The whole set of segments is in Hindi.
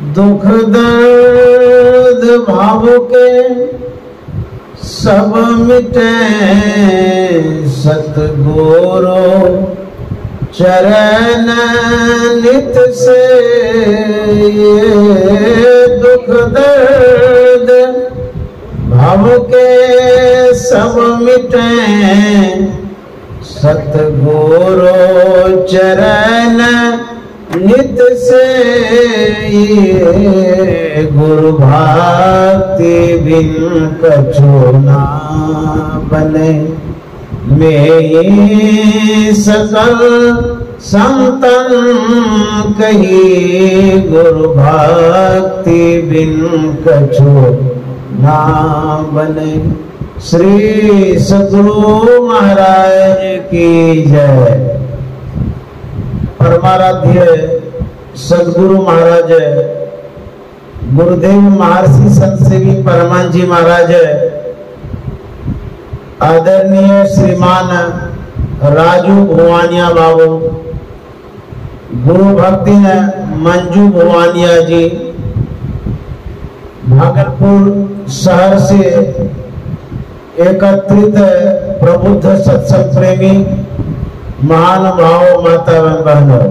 दुख दर्द भाव के सब मिटे सतगुरु चरण नित से। दुख दर्द भाव के सब मिटे सतगुरु चरण नित से। गुरु भक्ति बिन कछु ना बने में सकल संतन कही। गुरु भक्ति बिन कछु ना बने। श्री सद्गुरु महाराज की जय। परमाराध्य सद्गुरु महाराज गुरुदेव महर्षि संत सेवी परमानंद जी महाराज, आदरणीय श्रीमान राजू भुवानिया बाबू, गुरु भक्ति मंजू भुवानिया जी, भागलपुर शहर से एकत्रित प्रबुद्ध सत्संग प्रेमी महानुभाव माता एवं बहनों,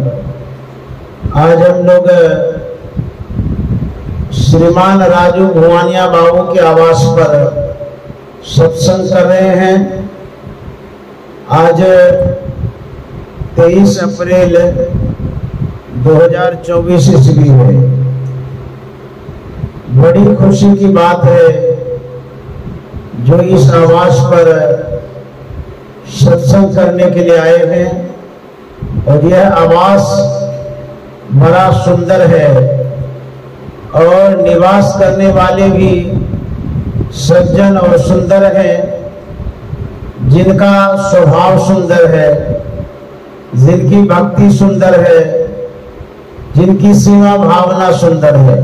आज हम लोग श्रीमान राजू भुवानिया बाबू के आवास पर सत्संग कर रहे हैं। आज 23 अप्रैल 2024 ईस्वी है। बड़ी खुशी की बात है जो इस आवास पर सत्संग करने के लिए आए हैं। और यह आवास बड़ा सुंदर है और निवास करने वाले भी सज्जन और सुंदर हैं, जिनका स्वभाव सुंदर है, जिनकी भक्ति सुंदर है, जिनकी सेवा भावना सुंदर है।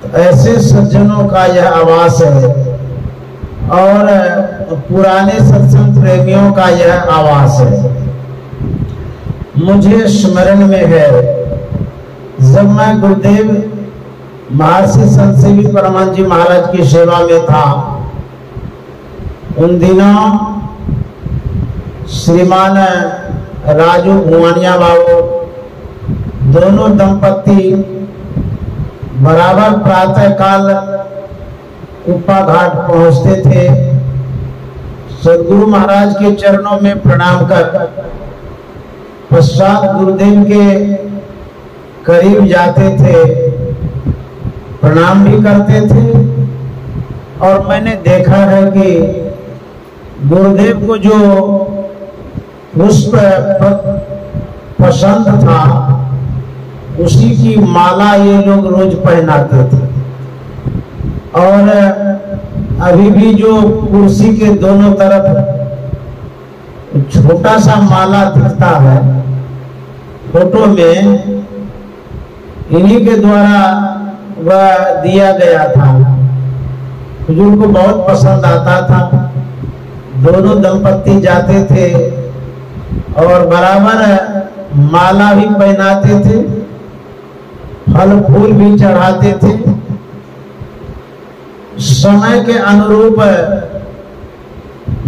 तो ऐसे सज्जनों का यह आवास है और पुराने सत्संग प्रेमियों का यह आवास है। मुझे स्मरण में है जब मैं गुरुदेव महर्षि संत सेवी परमानंद जी महाराज की सेवा में था, उन दिनों श्रीमान राजू भुवानिया बाबू दोनों दंपति बराबर प्रातः काल कुप्पा घाट पहुंचते थे। सद्गुरु महाराज के चरणों में प्रणाम कर पश्चात गुरुदेव के करीब जाते थे, प्रणाम भी करते थे। और मैंने देखा है कि गुरुदेव को जो पुष्प पसंद था उसी की माला ये लोग रोज पहनाते थे। और अभी भी जो कुर्सी के दोनों तरफ छोटा सा माला दिखता है फोटो में, इन्हीं के द्वारा वह दिया गया था। हुजूर को बहुत पसंद आता था। दोनों दंपति जाते थे और बराबर माला भी पहनाते थे, फल फूल भी चढ़ाते थे। समय के अनुरूप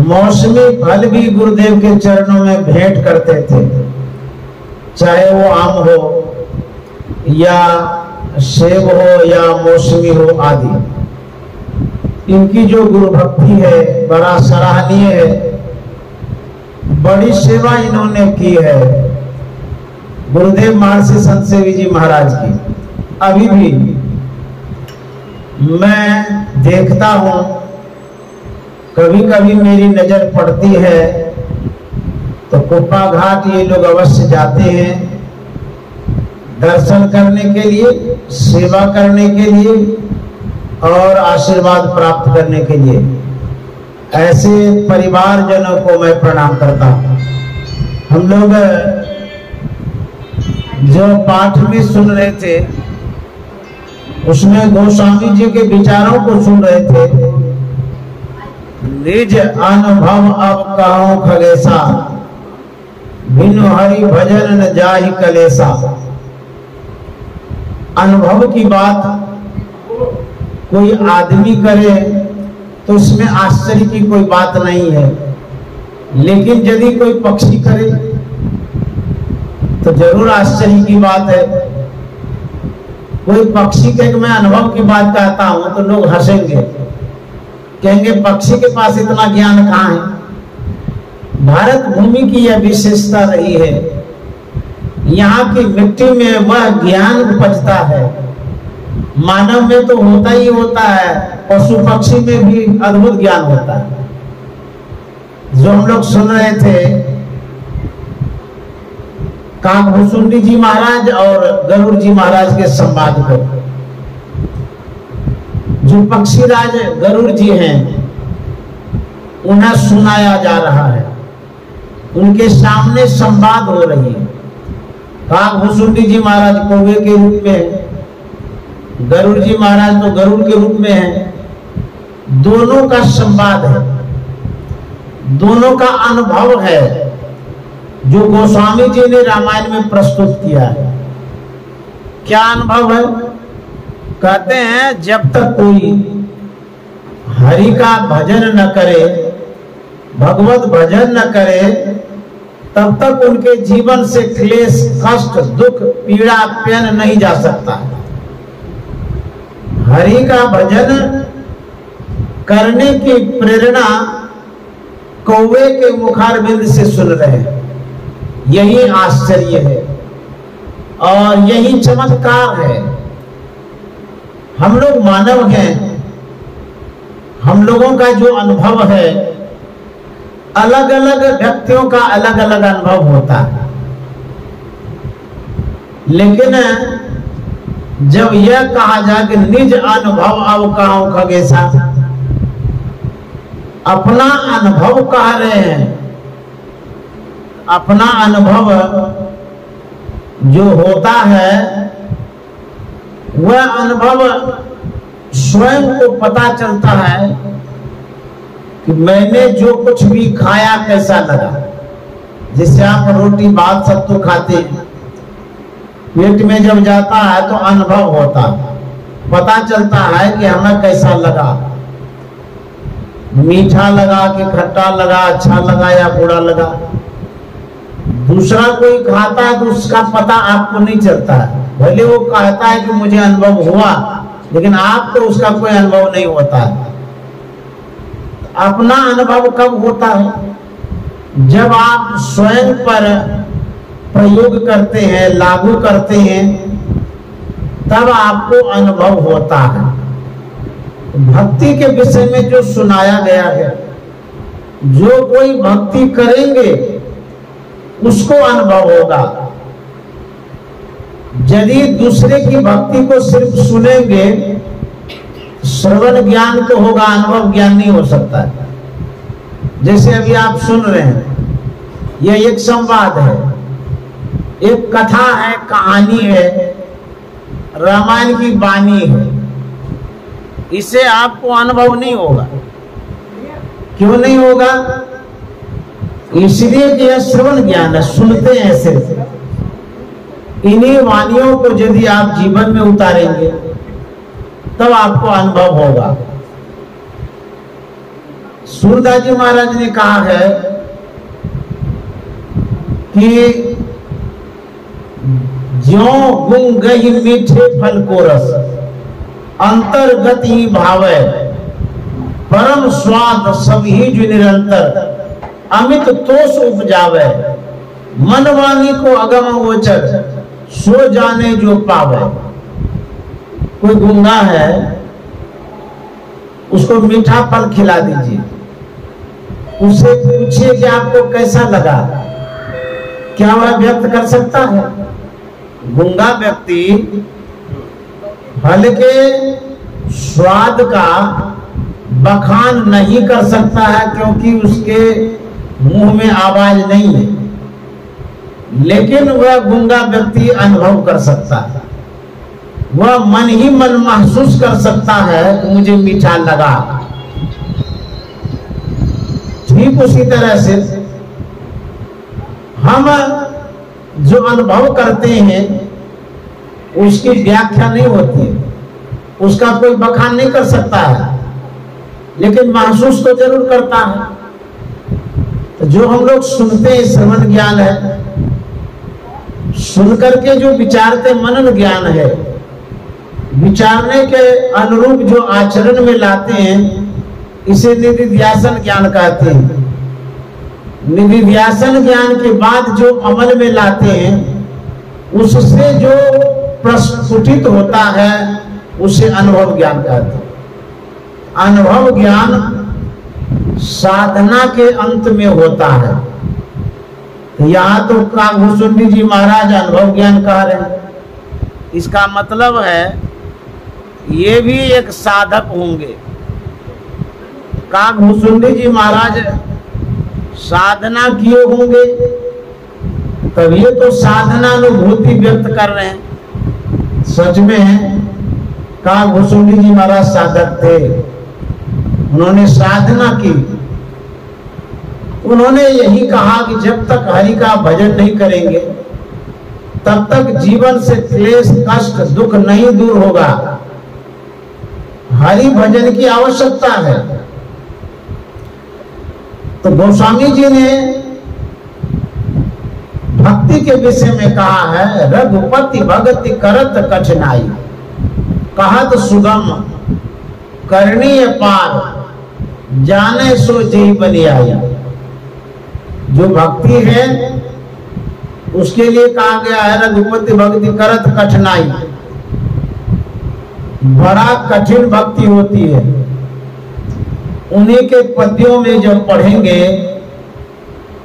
मौसमी फल भी गुरुदेव के चरणों में भेंट करते थे, चाहे वो आम हो या सेब हो या मौसमी हो आदि। इनकी जो गुरु भक्ति है बड़ा सराहनीय है। बड़ी सेवा इन्होंने की है गुरुदेव महर्षि संत सेवी जी महाराज की। अभी भी मैं देखता हूं, कभी कभी मेरी नजर पड़ती है तो कुप्पा घाट ये लोग अवश्य जाते हैं दर्शन करने के लिए, सेवा करने के लिए और आशीर्वाद प्राप्त करने के लिए। ऐसे परिवारजनों को मैं प्रणाम करता हूं। हम लोग जो पाठ में सुन रहे थे उसमें गोस्वामी जी के विचारों को सुन रहे थे। निज अनुभव अब कहो खगेसा, बिनु हरि भजन न जाहि कलेसा। अनुभव की बात कोई आदमी करे तो इसमें आश्चर्य की कोई बात नहीं है, लेकिन यदि कोई पक्षी करे तो जरूर आश्चर्य की बात है। कोई पक्षी के मैं अनुभव की बात कहता हूं तो लोग हंसेंगे, कहेंगे पक्षी के पास इतना ज्ञान कहां है। भारत भूमि की यह विशेषता रही है, यहाँ की मिट्टी में वह ज्ञान उपजता है। मानव में तो होता ही होता है, पशु पक्षी में भी अद्भुत ज्ञान होता है। जो हम लोग सुन रहे थे काकभूसुंडी जी महाराज और गरुड़ जी महाराज के संवाद को, जो पक्षीराज गरुड़ जी हैं उन्हें सुनाया जा रहा है, उनके सामने संवाद हो रही है। काकभूसुंडी जी महाराज कौवे के रूप में, गरुड़ जी महाराज तो गरुड़ के रूप में है। दोनों का संवाद है, दोनों का अनुभव है जो गोस्वामी जी ने रामायण में प्रस्तुत किया है। क्या अनुभव है? कहते हैं जब तक कोई हरि का भजन न करे, भगवत भजन न करे, तब तक उनके जीवन से क्लेश, कष्ट, दुख, पीड़ा, पेन नहीं जा सकता। हरि का भजन करने की प्रेरणा कौवे के मुखारबिंद से सुन रहे हैं। यही आश्चर्य है और यही चमत्कार है। हम लोग मानव हैं, हम लोगों का जो अनुभव है, अलग अलग व्यक्तियों का अलग अलग अनुभव होता है। लेकिन जब यह कहा जाए कि निज अनुभव अब कहां खगेशा, अपना अनुभव कह रहे हैं, अपना अनुभव जो होता है वह अनुभव स्वयं को पता चलता है कि मैंने जो कुछ भी खाया कैसा लगा। जिससे आप रोटी भात सत्तू खाते हैं, पेट में जब जाता है तो अनुभव होता है, पता चलता है कि हमें कैसा लगा, मीठा लगा कि खट्टा लगा, अच्छा लगा या बुरा लगा। दूसरा कोई खाता है तो उसका पता आपको नहीं चलता है, भले वो कहता है कि मुझे अनुभव हुआ, लेकिन आपको उसका कोई अनुभव नहीं होता है। अपना अनुभव कब होता है? जब आप स्वयं पर प्रयोग करते हैं, लागू करते हैं, तब आपको अनुभव होता है। भक्ति के विषय में जो सुनाया गया है, जो कोई भक्ति करेंगे उसको अनुभव होगा। यदि दूसरे की भक्ति को सिर्फ सुनेंगे, श्रवण ज्ञान तो होगा, अनुभव ज्ञान नहीं हो सकता है। जैसे अभी आप सुन रहे हैं, यह एक संवाद है, एक कथा है, कहानी है, रामायण की वाणी है। इसे आपको अनुभव नहीं होगा। क्यों नहीं होगा? इसलिए कि यह श्रवण ज्ञान है, सुनते हैं सिर्फ। इन्हीं वाणियों को यदि आप जीवन में उतारेंगे तब आपको अनुभव होगा। सूरदास जी महाराज ने कहा है कि ज्यों गुण गई मीठे फल को रस, अंतर्गत ही भावे, परम स्वाद सभी जो निरंतर, अमित तोष उपजावे, मनवानी को अगम गोचर, सो जाने जो पावे। कोई गूंगा है, उसको मीठा फल खिला दीजिए, उससे पूछिए कि आपको कैसा लगा, क्या वह व्यक्त कर सकता है? गूंगा व्यक्ति फल के स्वाद का बखान नहीं कर सकता है, क्योंकि उसके मुंह में आवाज नहीं है। लेकिन वह गूंगा व्यक्ति अनुभव कर सकता है, वह मन ही मन महसूस कर सकता है कि मुझे मीठा लगा। ठीक उसी तरह से हम जो अनुभव करते हैं उसकी व्याख्या नहीं होती है, उसका कोई बखान नहीं कर सकता है, लेकिन महसूस तो जरूर करता है। तो जो हम लोग सुनते हैं श्रवण ज्ञान है, सुनकर के जो विचारते मनन ज्ञान है, विचारने के अनुरूप जो आचरण में लाते हैं, इसे निधिध्यासन ज्ञान कहते हैं। निधिध्यासन ज्ञान के बाद जो अमल में लाते हैं, उससे जो प्रस्फुटित होता है उसे अनुभव ज्ञान कहते हैं। अनुभव ज्ञान साधना के अंत में होता है। यहाँ तो कागभूषुंडी जी महाराज अनुभव ज्ञान कह रहे हैं, इसका मतलब है ये भी एक साधक होंगे। कागभूषुंडी जी महाराज साधना किए होंगे, तब ये तो साधना अनुभूति व्यक्त कर रहे हैं। सच में कागभूषुंडी जी महाराज साधक थे, उन्होंने साधना की। उन्होंने यही कहा कि जब तक हरि का भजन नहीं करेंगे तब तक जीवन से क्लेश कष्ट दुख नहीं दूर होगा। हरि भजन की आवश्यकता है। तो गोस्वामी जी ने भक्ति के विषय में कहा है, रघुपति भगति करत कठिनाई, कहत सुगम करनीय पार, जाने सो जय बलियाई। जो भक्ति है उसके लिए कहा गया है रघुपति भक्ति करत कठिनाई। बड़ा कठिन भक्ति होती है। उन्हीं के पद्यों में जब पढ़ेंगे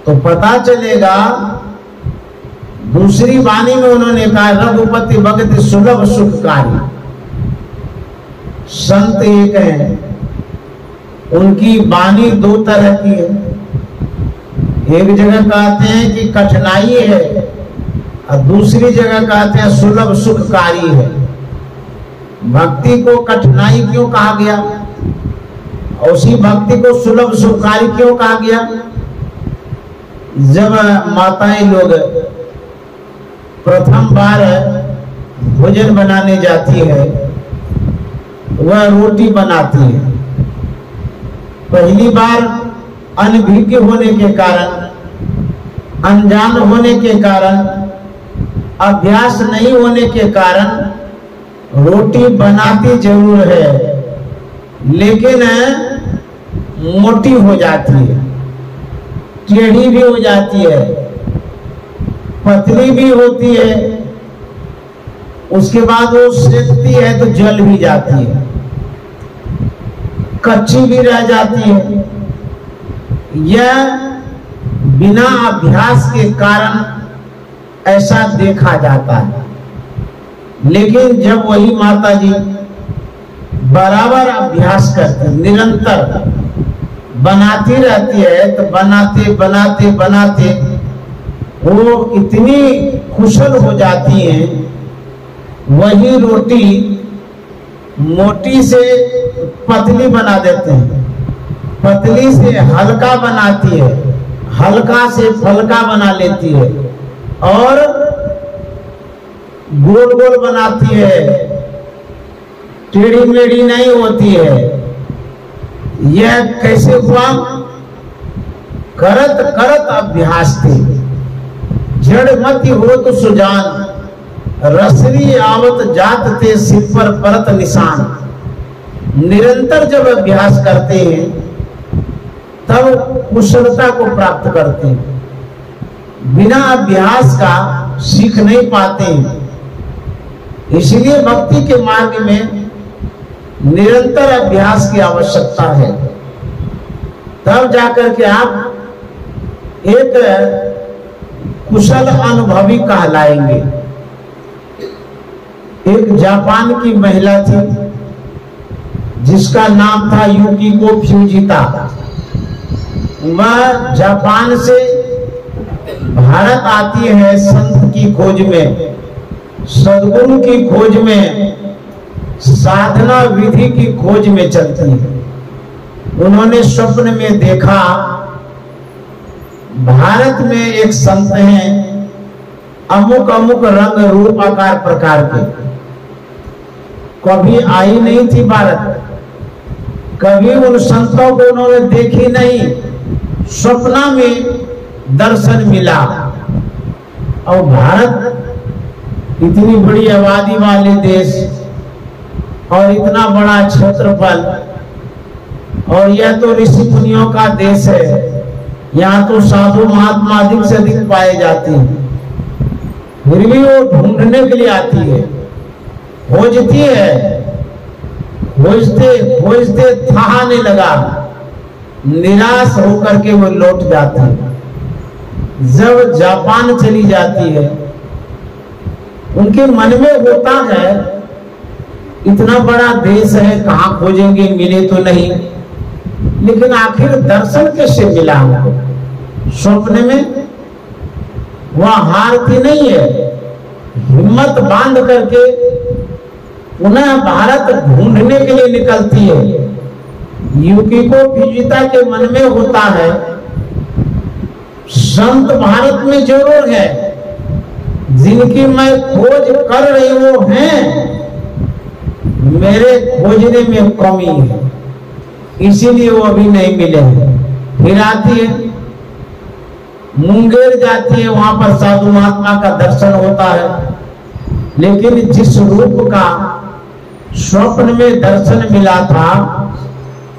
तो पता चलेगा। दूसरी वाणी में उन्होंने कहा रघुपति भक्ति सुलभ सुखकारी। संत एक है, उनकी वाणी दो तरह की है। एक जगह कहते हैं कि कठिनाई है और दूसरी जगह कहते हैं सुलभ सुखकारी है। भक्ति को कठिनाई क्यों कहा गया और उसी भक्ति को सुलभ सुखकारी क्यों कहा गया? जब माताएं लोग प्रथम बार भोजन बनाने जाती है, वह रोटी बनाती है। पहली बार अनभिज्ञ होने के कारण, अनजान होने के कारण, अभ्यास नहीं होने के कारण रोटी बनाती जरूर है, लेकिन मोटी हो जाती है, टेढ़ी भी हो जाती है, पतली भी होती है। उसके बाद वो सेकती है तो जल भी जाती है, कच्ची भी रह जाती है। यह बिना अभ्यास के कारण ऐसा देखा जाता है। लेकिन जब वही माता जी बराबर अभ्यास करती, निरंतर बनाती रहती है, तो बनाते बनाते बनाते वो इतनी कुशल हो जाती है। वही रोटी मोटी से पतली बना देते हैं, पतली से हल्का बनाती है, हल्का से फलका बना लेती है और गोल गोल बनाती है, टेढ़ी मेढ़ी नहीं होती है। यह कैसे हुआ? करत करत अभ्यास थे। जड़ मति हो तो सुजान, रसरी आवत जात थे सिर पर परत निशान। निरंतर जब अभ्यास करते हैं तब कुशलता को प्राप्त करते हैं। बिना अभ्यास का सीख नहीं पाते हैं। इसलिए भक्ति के मार्ग में निरंतर अभ्यास की आवश्यकता है। तब जाकर के आप एक कुशल अनुभवी कहलाएंगे। एक जापान की महिला थी जिसका नाम था युकिको फ्यूजिता। वह जापान से भारत आती है संत की खोज में, सद्गुरु की खोज में, साधना विधि की खोज में चलती है। उन्होंने स्वप्न में देखा भारत में एक संत हैं, अमुक अमुक रंग रूप आकार प्रकार के कभी आई नहीं थी भारत, कभी उन संतों को उन्होंने देखी नहीं, स्वप्न में दर्शन मिला। और भारत इतनी बड़ी आबादी वाले देश और इतना बड़ा क्षेत्रफल, और यह तो ऋषि मुनियों का देश है, यहाँ तो साधु महात्मा अधिक से अधिक पाए जाते हैं, फिर भी वो ढूंढने के लिए आती है, खोजती है, खोजते खोजते थाने लगा, निराश होकर के वो लौट जाती है। जब जापान चली जाती है, उनके मन में होता है इतना बड़ा देश है, कहाँ खोजेंगे, मिले तो नहीं, लेकिन आखिर दर्शन कैसे मिला हमको? स्वप्न में वह हारती नहीं है, हिम्मत बांध करके पुनः भारत ढूंढने के लिए निकलती है। युकिको फिजिता के मन में होता है संत भारत में जरूर है, जिनकी मैं खोज कर रही वो हैं, मेरे खोजने में कमी है, इसीलिए वो अभी नहीं मिले। फिर आती है, मुंगेर जाती है, वहां पर साधु महात्मा का दर्शन होता है, लेकिन जिस रूप का स्वप्न में दर्शन मिला था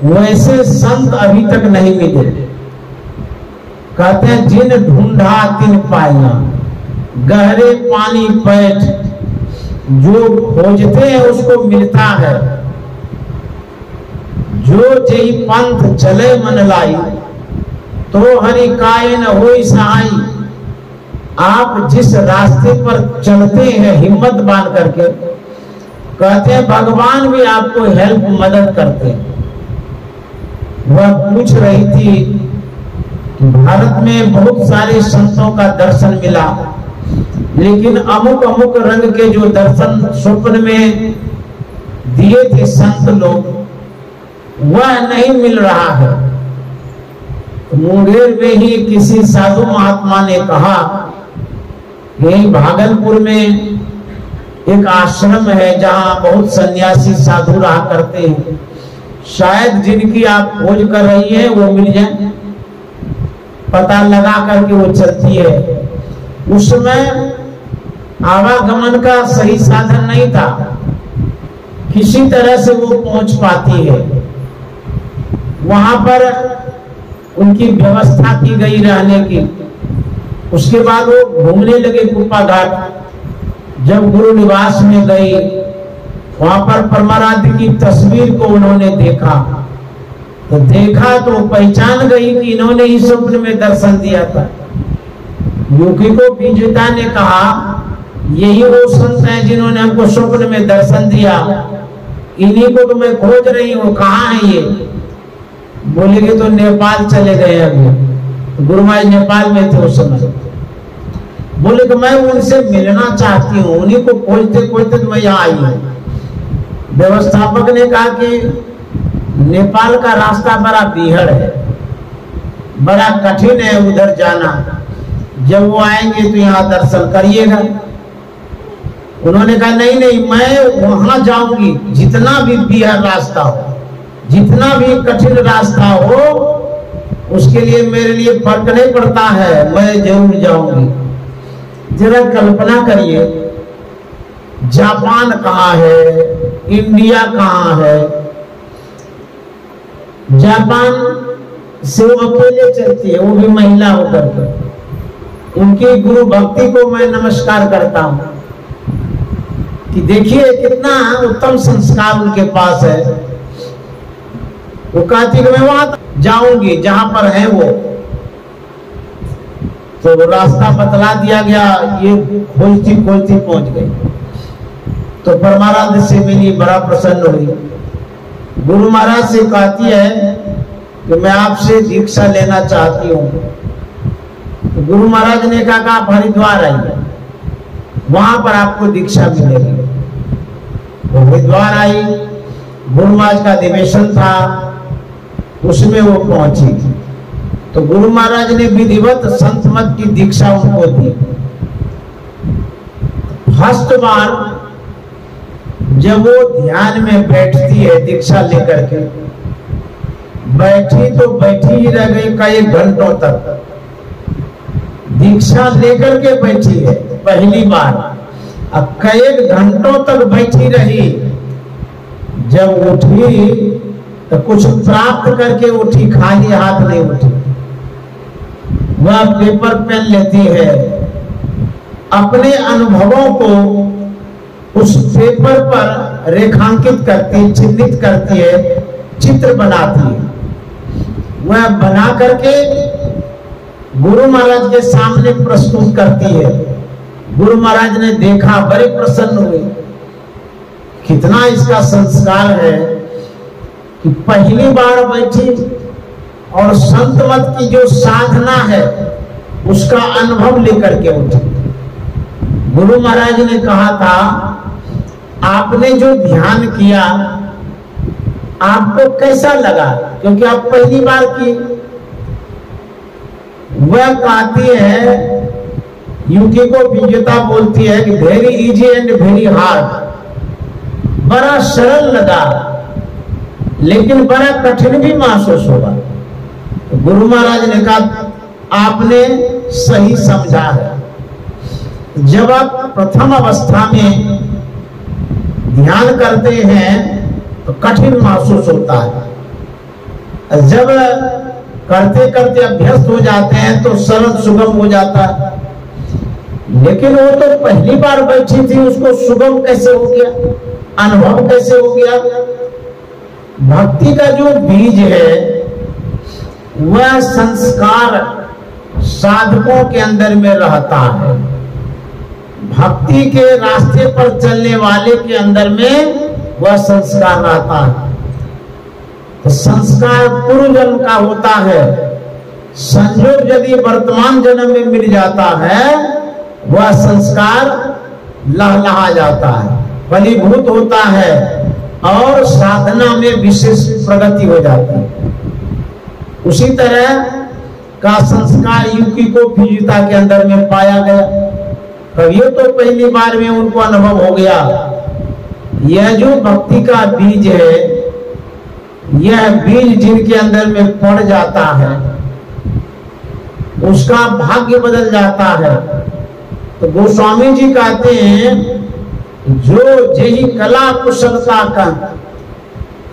वैसे संत अभी तक नहीं मिले। कहते हैं जिन ढूंढा तिन पाया, गहरे पानी बैठ, जो खोजते हैं उसको मिलता है। जो जई पंथ चले मन लाई, तो हरि काय न होई सहाई। आप जिस रास्ते पर चलते हैं हिम्मत बांध करके, कहते हैं भगवान भी आपको हेल्प मदद करते हैं। वह पूछ रही थी कि भारत में बहुत सारे संतों का दर्शन मिला, लेकिन अमुक अमुक रंग के जो दर्शन स्वप्न में दिए थे संत लोग, वह नहीं मिल रहा है। तो मुंगेर में ही किसी साधु महात्मा ने कहा, यही भागलपुर में एक आश्रम है जहां बहुत सन्यासी साधु रहा करते हैं, शायद जिनकी आप खोज कर रही है वो मिल जाए। पता लगा करके वो चलती है। उस समय आवागमन का सही साधन नहीं था, किसी तरह से वो पहुंच पाती है। वहां पर उनकी व्यवस्था की गई रहने की। उसके बाद वो घूमने लगे कुप्पा घाट। जब गुरु निवास में गई, वहां पर परमाराध्य की तस्वीर को उन्होंने देखा, तो पहचान गई कि इन्होंने ही स्वप्न में दर्शन दिया था। युकिको विजेता ने कहा, यही वो संत हैं जिन्होंने हमको स्वप्न में दर्शन दिया, इन्हीं को तो मैं खोज रही हूँ, कहाँ है ये? बोलेगे तो नेपाल चले गए अभी। गुरु महाराज नेपाल में थे उस समय। बोले कि मैं उनसे मिलना चाहती हूँ, उन्हीं को खोजते खोजते तो मैं यहाँ आई हूँ। व्यवस्थापक ने कहा कि नेपाल का रास्ता बड़ा बीहड़ है, बड़ा कठिन है उधर जाना, जब वो आएंगे तो यहाँ दर्शन करिएगा। उन्होंने कहा नहीं नहीं, मैं वहां जाऊंगी, जितना भी बीहड़ रास्ता हो, जितना भी कठिन रास्ता हो, उसके लिए मेरे लिए फर्क नहीं पड़ता है, मैं जरूर जाऊंगी। जरा कल्पना करिए, जापान कहाँ है, इंडिया कहाँ है, जापान से वो अकेले चलती है, वो भी महिला होकर के। उनकी गुरु भक्ति को मैं नमस्कार करता हूँ कि देखिए कितना उत्तम संस्कार उनके पास है। वो कहती कि मैं वहां जाऊंगी जहां पर है वो। तो रास्ता बतला दिया गया, ये खोजती खोजती पहुंच गई। तो परमाराध्य से मिली, बड़ा प्रसन्न हुई। गुरु महाराज से कहती है कि मैं आपसे दीक्षा लेना चाहती हूँ। तो गुरु महाराज ने कहा कि आप हरिद्वार आइए, वहां पर आपको दीक्षा मिलेगी। वो हरिद्वार आई, गुरु महाराज का अधिवेशन था, उसमें वो पहुंची। तो गुरु महाराज ने विधिवत संत मत की दीक्षा उनको दी। फर्स्ट बार जब वो ध्यान में बैठती है दीक्षा लेकर के, बैठी तो बैठी ही रह गई कई घंटों तक। दीक्षा लेकर के बैठी है पहली बार, अब कई घंटों तक बैठी रही। जब उठी तो कुछ प्राप्त करके उठी, खाली हाथ नहीं उठी। वह पेपर पेन लेती है, अपने अनुभवों को उस पेपर पर रेखांकित करती, चिन्हित करती है, चित्र बनाती है। वह बना करके गुरु महाराज के सामने प्रस्तुत करती है। गुरु महाराज ने देखा, बड़े प्रसन्न हुए। कितना इसका संस्कार है कि पहली बार बैठी और संत मत की जो साधना है उसका अनुभव लेकर के उठी। गुरु महाराज ने कहा था, आपने जो ध्यान किया आपको कैसा लगा, क्योंकि आप पहली बार की। वह कहती है, युक्ति को विजेता बोलती है कि very easy and very hard. बड़ा सरल लगा लेकिन बड़ा कठिन भी महसूस होगा। तो गुरु महाराज ने कहा, आपने सही समझा है। जब आप प्रथम अवस्था में ध्यान करते हैं तो कठिन महसूस होता है, जब करते करते अभ्यस्त हो जाते हैं तो सरल सुगम हो जाता है। लेकिन वो तो पहली बार बैठी थी, उसको सुगम कैसे हो गया, अनुभव कैसे हो गया? भक्ति का जो बीज है वह संस्कार साधकों के अंदर में रहता है। भक्ति के रास्ते पर चलने वाले के अंदर में वह संस्कार रहता है। तो संस्कार पूर्व जन्म का होता है, संयोग यदि वर्तमान जन्म में मिल जाता है वह संस्कार लहलहा जाता है, फलीभूत होता है और साधना में विशेष प्रगति हो जाती है। उसी तरह का संस्कार युक्ति को फिजिता के अंदर में पाया गया। कवियों तो पहली बार में उनको अनुभव हो गया। यह जो भक्ति का बीज है, यह बीज जिनके अंदर में पड़ जाता है उसका भाग्य बदल जाता है। तो गोस्वामी जी कहते हैं, जो जेहि कला कुशलता का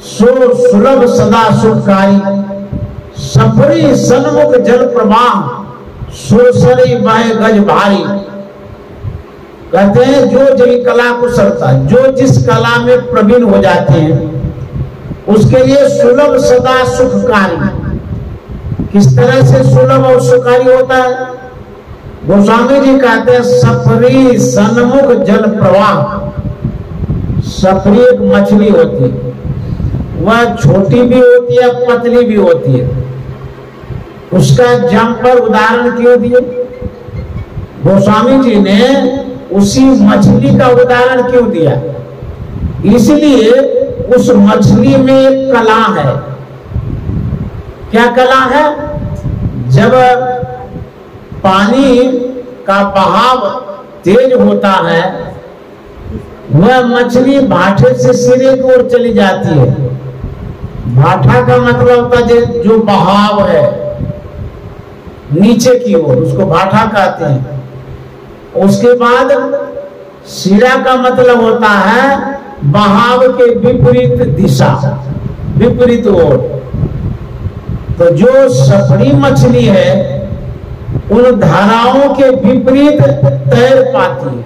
सो सुलभ सदा सुखकारी, सफरी सन्मुख जल प्रवाह सोसरी बहे गज भारी। कहते हैं जो जेहि कला कुशलता, जो जिस कला में प्रवीण हो जाते हैं उसके लिए सुलभ सदा सुखकारी। किस तरह से सुलभ और सुखकारी होता है? गोस्वामी जी कहते हैं, सफरी सन्मुख जल प्रवाह। सफरी एक मछली होती है, वह छोटी भी होती है पतली भी होती है। उसका जम्पर उदाहरण क्यों दिए? गोस्वामी जी ने उसी मछली का उदाहरण क्यों दिया? इसलिए उस मछली में एक कला है। क्या कला है? जब पानी का बहाव तेज होता है वह मछली भाटे से सिरे की ओर चली जाती है। भाटा का मतलब होता है जो बहाव है नीचे की ओर, उसको भाटा कहते हैं। उसके बाद सिरा का मतलब होता है बहाव के विपरीत दिशा, विपरीत ओर। तो जो सफरी मछली है उन धाराओं के विपरीत तैर पाती है,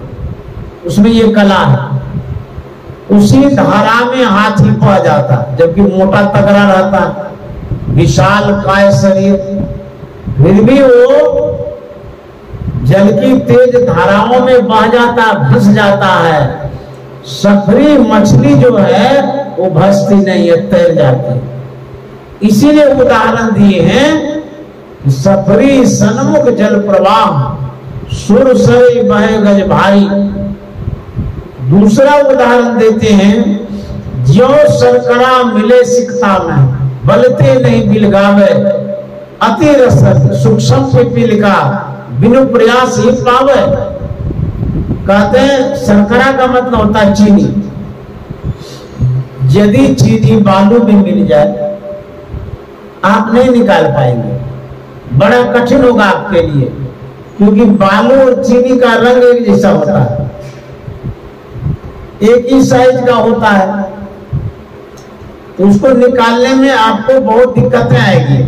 उसमें ये कला है। उसी धारा में हाथी पा जाता, जबकि मोटा तगड़ा रहता है, विशाल काय शरीर, फिर भी वो जल की तेज धाराओं में बह जाता, फंस जाता है। सफरी मछली जो है वो भसती नहीं है, तैर जाती है। इसीलिए उदाहरण दिए हैं, सफरी सन्मुख जल प्रवाह सुर सरे बहे गज भारी। दूसरा उदाहरण देते हैं, ज्यो सरकरा मिले सिकता में बलते नहीं बिलगावे, अति रस सूक्ष्म पिपीलिका बिनु प्रयास ही पावे। कहते हैं शर्करा का मतलब होता है चीनी। यदि चीनी बालू में मिल जाए आप नहीं निकाल पाएंगे, बड़ा कठिन होगा आपके लिए, क्योंकि बालू और चीनी का रंग एक जैसा होता है, एक ही साइज का होता है, तो उसको निकालने में आपको बहुत दिक्कतें आएगी।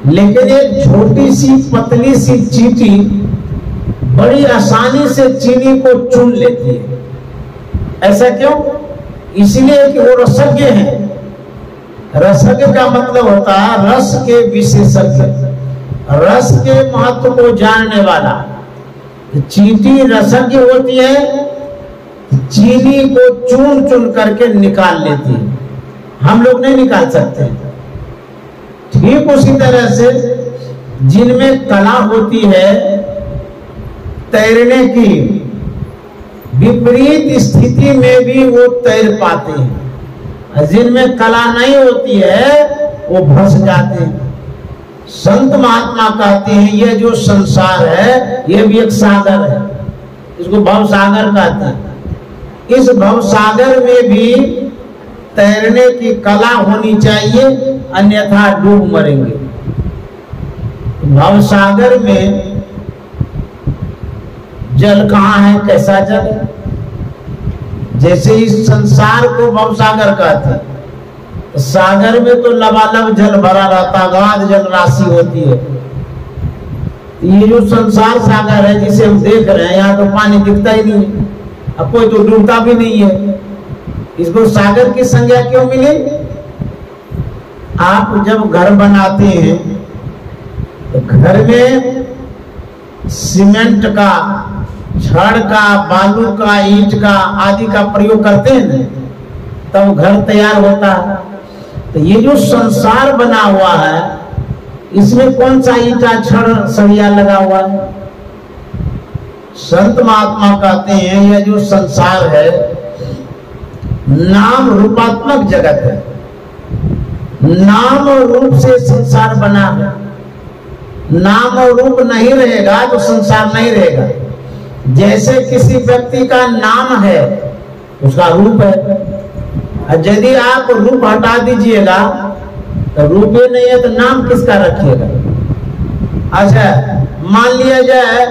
लेकिन एक छोटी सी पतली सी चींटी बड़ी आसानी से चीनी को चुन लेती है। ऐसा क्यों? इसलिए कि वो रसज्ञ है। रसज्ञ का मतलब होता है रस के विशेषज्ञ, रस के महत्व को जानने वाला। चींटी रसज्ञ होती है, चीनी को चुन चुन करके निकाल लेती है, हम लोग नहीं निकाल सकते। ठीक उसी तरह से जिनमें कला होती है तैरने की, विपरीत स्थिति में भी वो तैर पाते हैं। जिनमें कला नहीं होती है वो फंस जाते हैं। संत महात्मा कहते हैं ये जो संसार है ये भी एक सागर है, इसको भव सागर कहते हैं। इस भव सागर में भी तैरने की कला होनी चाहिए, अन्यथा डूब मरेंगे। भव सागर में जल कहाँ है, कैसा जल है? जैसे इस संसार को भव सागर कहते हैं, सागर में तो लबालब जल भरा रहता, गाद जल राशि होती है। ये जो संसार सागर है जिसे हम देख रहे हैं, यहाँ तो पानी दिखता ही नहीं, अब कोई तो डूबता भी नहीं है। इसको सागर की संज्ञा क्यों मिली? आप जब घर बनाते हैं तो घर में सीमेंट का, छड़ का, बालू का, ईंट का आदि का प्रयोग करते हैं, तब घर तैयार होता है। तो ये जो संसार बना हुआ है इसमें कौन सा ईंटा, छड़, सरिया लगा हुआ है? संत महात्मा कहते हैं यह जो संसार है नाम रूपात्मक जगत है, नाम और रूप से संसार बना है। नाम और रूप नहीं रहेगा तो संसार नहीं रहेगा। जैसे किसी व्यक्ति का नाम है उसका रूप है, और यदि आप रूप हटा दीजिएगा तो रूप ही नहीं है तो नाम किसका रखिएगा? अच्छा, मान लिया जाए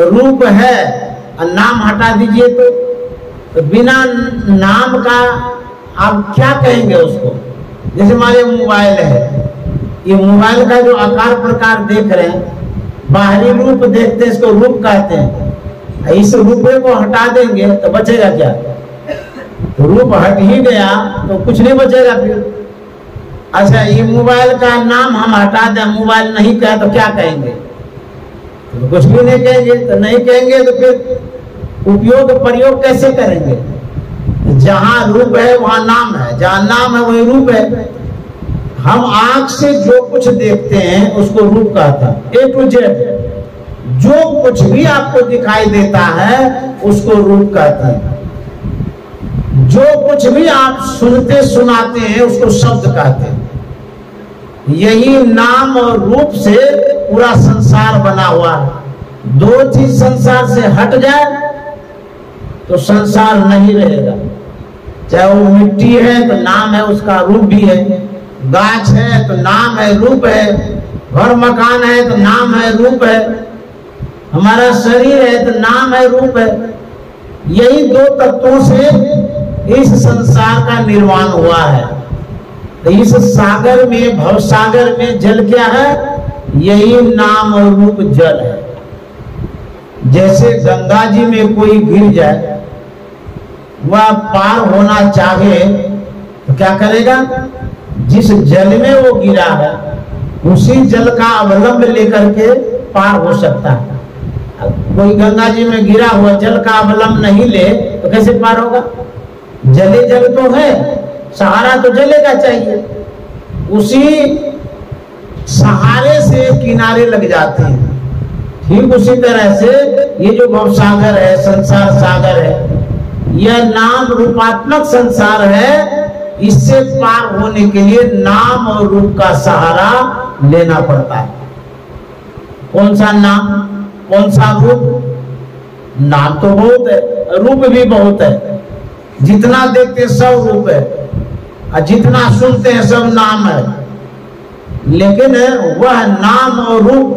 रूप है और नाम हटा दीजिए तो बिना नाम का आप क्या कहेंगे उसको? जैसे हमारे मोबाइल है, ये मोबाइल का जो आकार प्रकार देख रहे हैं, बाहरी रूप देखते हैं, इसको रूप कहते हैं। इस रूप को हटा देंगे तो बचेगा क्या? तो रूप हट ही गया तो कुछ नहीं बचेगा फिर। अच्छा, ये मोबाइल का नाम हम हटा दें, मोबाइल नहीं कहे तो क्या कहेंगे? तो कुछ भी नहीं कहेंगे। तो नहीं कहेंगे तो फिर उपयोग प्रयोग कैसे करेंगे? जहां रूप है वहां नाम है, जहां नाम है वही रूप है। हम आंख से जो कुछ देखते हैं उसको रूप कहते हैं। ए टू जेड जो कुछ भी आपको दिखाई देता है उसको रूप कहते हैं। जो कुछ भी आप सुनते सुनाते हैं उसको शब्द कहते हैं। यही नाम और रूप से पूरा संसार बना हुआ है। दो चीज संसार से हट जाए तो संसार नहीं रहेगा। चाहे वो मिट्टी है तो नाम है उसका, रूप भी है। गाछ है तो नाम है, रूप है। घर मकान है तो नाम है, रूप है। हमारा शरीर है तो नाम है, रूप है। यही दो तत्वों से इस संसार का निर्माण हुआ है। तो इस सागर में, भव सागर में जल क्या है? यही नाम और रूप जल है। जैसे गंगा जी में कोई गिर जाए, वह पार होना चाहे तो क्या करेगा? जिस जल में वो गिरा है उसी जल का अवलंब लेकर के पार हो सकता है। कोई गंगा जी में गिरा हुआ जल का अवलंब नहीं ले तो कैसे पार होगा? जले जल तो है, सहारा तो जलेगा चाहिए। उसी सहारे से किनारे लग जाते हैं। ठीक उसी तरह से ये जो भव सागर है, संसार सागर है, यह नाम रूपात्मक संसार है। इससे पार होने के लिए नाम और रूप का सहारा लेना पड़ता है। कौन सा नाम, कौन सा रूप? नाम तो बहुत है, रूप भी बहुत है। जितना देखते सब रूप है और जितना सुनते हैं सब नाम है। लेकिन वह नाम और रूप